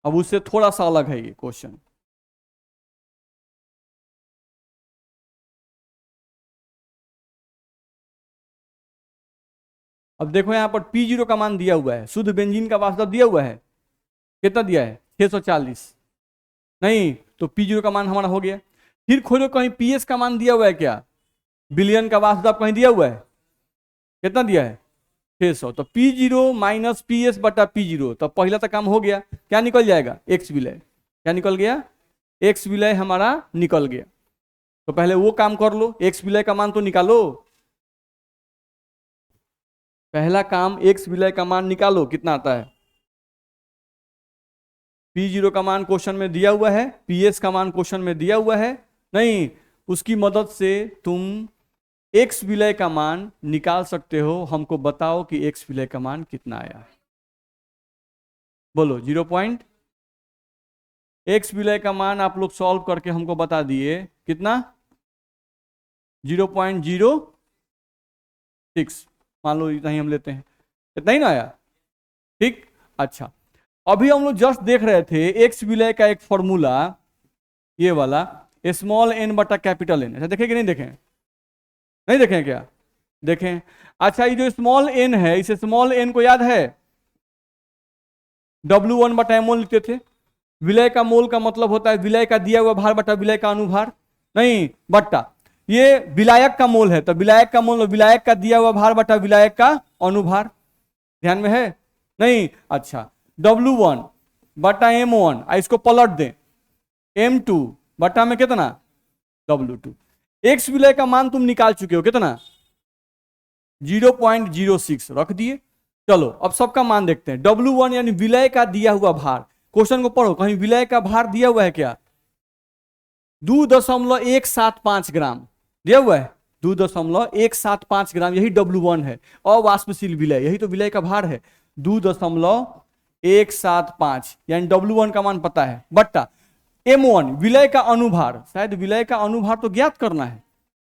अब उससे थोड़ा सा अलग है ये क्वेश्चन। अब देखो यहाँ पर P0 का मान दिया हुआ है, शुद्ध बेंजीन का वास्तव दिया हुआ है, कितना दिया है? 640। नहीं तो P0 का मान हमारा हो गया। फिर खोजो कहीं PS का मान दिया हुआ है क्या? बिलियन का वास्तव कहीं दिया हुआ है, कितना दिया है? 600। तो P0 माइनस PS बटा P0, तो पहला तो काम हो गया। क्या निकल जाएगा? एक्स विलय। क्या निकल गया? एक्स विलय हमारा निकल गया। तो पहले वो काम कर लो, एक्स विलय का मान तो निकालो। पहला काम एक्स विलय का मान निकालो, कितना आता है? P0 का मान क्वेश्चन में दिया हुआ है, PS का मान क्वेश्चन में दिया हुआ है। नहीं, उसकी मदद से तुम एक्स विलय का मान निकाल सकते हो। हमको बताओ कि एक्स विलय का मान कितना आया। बोलो 0 एक्स विलय का मान आप लोग सॉल्व करके हमको बता दिए, कितना? 0.06। मान लो इतना ही हम लेते हैं, इतना ही ना आया? ठीक। अच्छा, अभी हम लोग जस्ट देख रहे थे एक्स विलय का एक फॉर्मूला, ये वाला स्मॉल एन बटा कैपिटल एन। अच्छा देखें कि नहीं देखें? नहीं देखें क्या? देखें। अच्छा, ये जो स्मॉल एन है, इस स्मॉल एन को याद है? W1 बटा M1 लिखते थे। विलय का मोल का मतलब होता है विलय का दिया हुआ भार बटा विलय का अनुभार। नहीं, बट्टा। ये विलायक का मोल है, तो विलायक का मोल विलायक का दिया हुआ भार बटा विलायक का अनुभार। ध्यान में है? नहीं। अच्छा, W1 बटा M1, इसको पलट दें, M2 बटा में कितना? W2। एक्स विलय का मान तुम निकाल चुके हो, कितना? 0.06 रख दिए। चलो अब सबका मान देखते हैं। W1 यानी विलय का दिया हुआ भार। क्वेश्चन को पढ़ो, कहीं विलय का भार दिया हुआ है क्या? 2.175 ग्राम दिया हुआ है। 2.175 ग्राम, यही W1 है। अवाष्पशील विलय, यही तो विलय का भार है। 2.175 यानी W1 का मान पता है, बट्टा M1 विलय का अनुभार। शायद विलय का अनुभार तो ज्ञात करना है,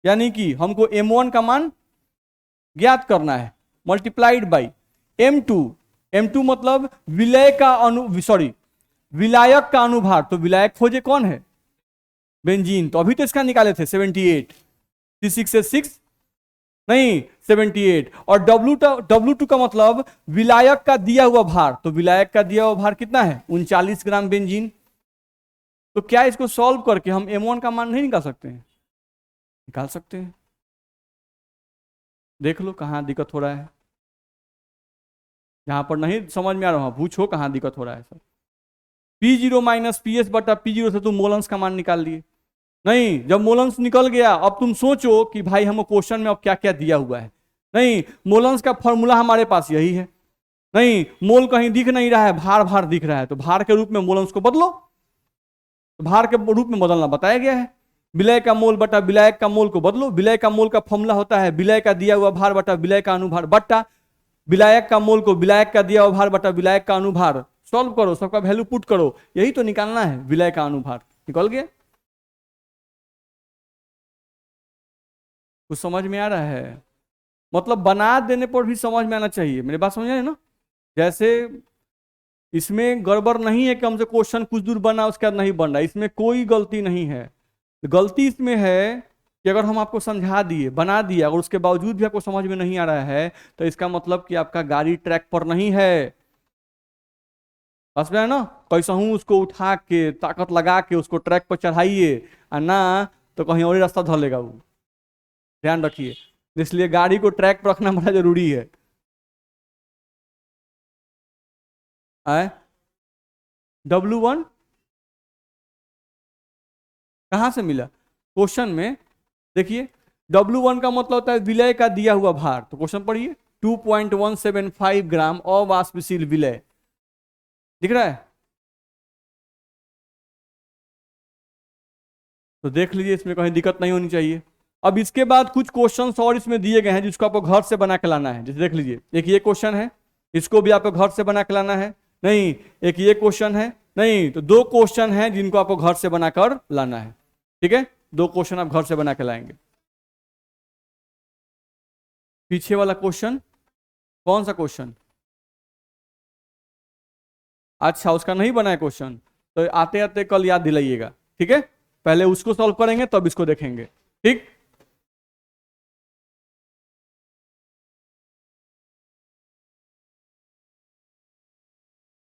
यानी कि हमको M1 का मान ज्ञात करना है, मल्टीप्लाइड बाई M2। M2 मतलब विलय का विलायक का अनुभार। तो विलायक खोजे कौन है? बेंजीन। तो अभी तो इसका निकाले थे 78, 6 से 6 नहीं 78। और W2 का मतलब विलायक का दिया हुआ भार। तो विलायक का दिया हुआ भार कितना है? 39 ग्राम बेंजीन। तो क्या इसको सॉल्व करके हम M1 का मान नहीं निकाल सकते हैं? निकाल सकते हैं। देख लो कहाँ दिक्कत हो रहा है। जहां पर नहीं समझ में आ रहा, पूछो कहाँ दिक्कत हो रहा है सर। P0 माइनस PS बटा P0 से तुम मोलंस का मान निकाल लिए। नहीं, जब मोलंस निकल गया अब तुम सोचो कि भाई हमको क्वेश्चन में अब क्या क्या दिया हुआ है। नहीं, मोलंस का फॉर्मूला हमारे पास यही है। नहीं, मोल कहीं दिख नहीं रहा है, भार भार दिख रहा है, तो भार के रूप में मोलंस को बदलो। तो भार के रूप में बदलना बताया गया है। विलय का मोल बटा विलायक का मोल को बदलो। विलय का मोल का फॉर्मूला होता है विलय का दिया हुआ भार बटा विलय का अनुभार, बट्टा विलायक का मोल को विलायक का दिया हुआ भार बटा विलायक का अनुभार। सॉल्व करो, सबका वैल्यू पुट करो, यही तो निकालना है। विलय का अनुभार निकल गया। कुछ समझ में आ रहा है? मतलब बना देने पर भी समझ में आना चाहिए, मेरी बात समझ रहे हैं ना? जैसे इसमें गड़बड़ नहीं है कि हमसे क्वेश्चन कुछ दूर बना उसके बाद नहीं बन रहा, इसमें कोई गलती नहीं है। गलती इसमें है कि अगर हम आपको समझा दिए, बना दिया, और उसके बावजूद भी आपको समझ में नहीं आ रहा है, तो इसका मतलब कि आपका गाड़ी ट्रैक पर नहीं है। बस में है ना? कैसा हूं उसको उठा के ताकत लगा के उसको ट्रैक पर चढ़ाइए, और ना तो कहीं और ही रास्ता धर लेगा वो। ध्यान रखिए, इसलिए गाड़ी को ट्रैक पर रखना बड़ा जरूरी है। W1 कहाँ से मिला? क्वेश्चन में देखिए W1 का मतलब होता है विलय का दिया हुआ भार। तो क्वेश्चन पढ़िए, 2.175 ग्राम अवाष्पशील विलय, दिख रहा है? तो देख लीजिए, इसमें कहीं दिक्कत नहीं होनी चाहिए। अब इसके बाद कुछ क्वेश्चंस और इसमें दिए गए हैं जिसको आपको घर से बना के लाना है। जैसे देख लीजिए, एक ये क्वेश्चन है, इसको भी आपको घर से बना के लाना है। नहीं, एक ये क्वेश्चन है, नहीं तो दो क्वेश्चन है जिनको आपको घर से बनाकर लाना है। ठीक है, दो क्वेश्चन आप घर से बना के लाएंगे। पीछे वाला क्वेश्चन कौन सा क्वेश्चन? अच्छा, उसका नहीं बना है क्वेश्चन, तो आते आते कल याद दिलाइएगा। ठीक है, पहले उसको सॉल्व करेंगे तब इसको देखेंगे। ठीक।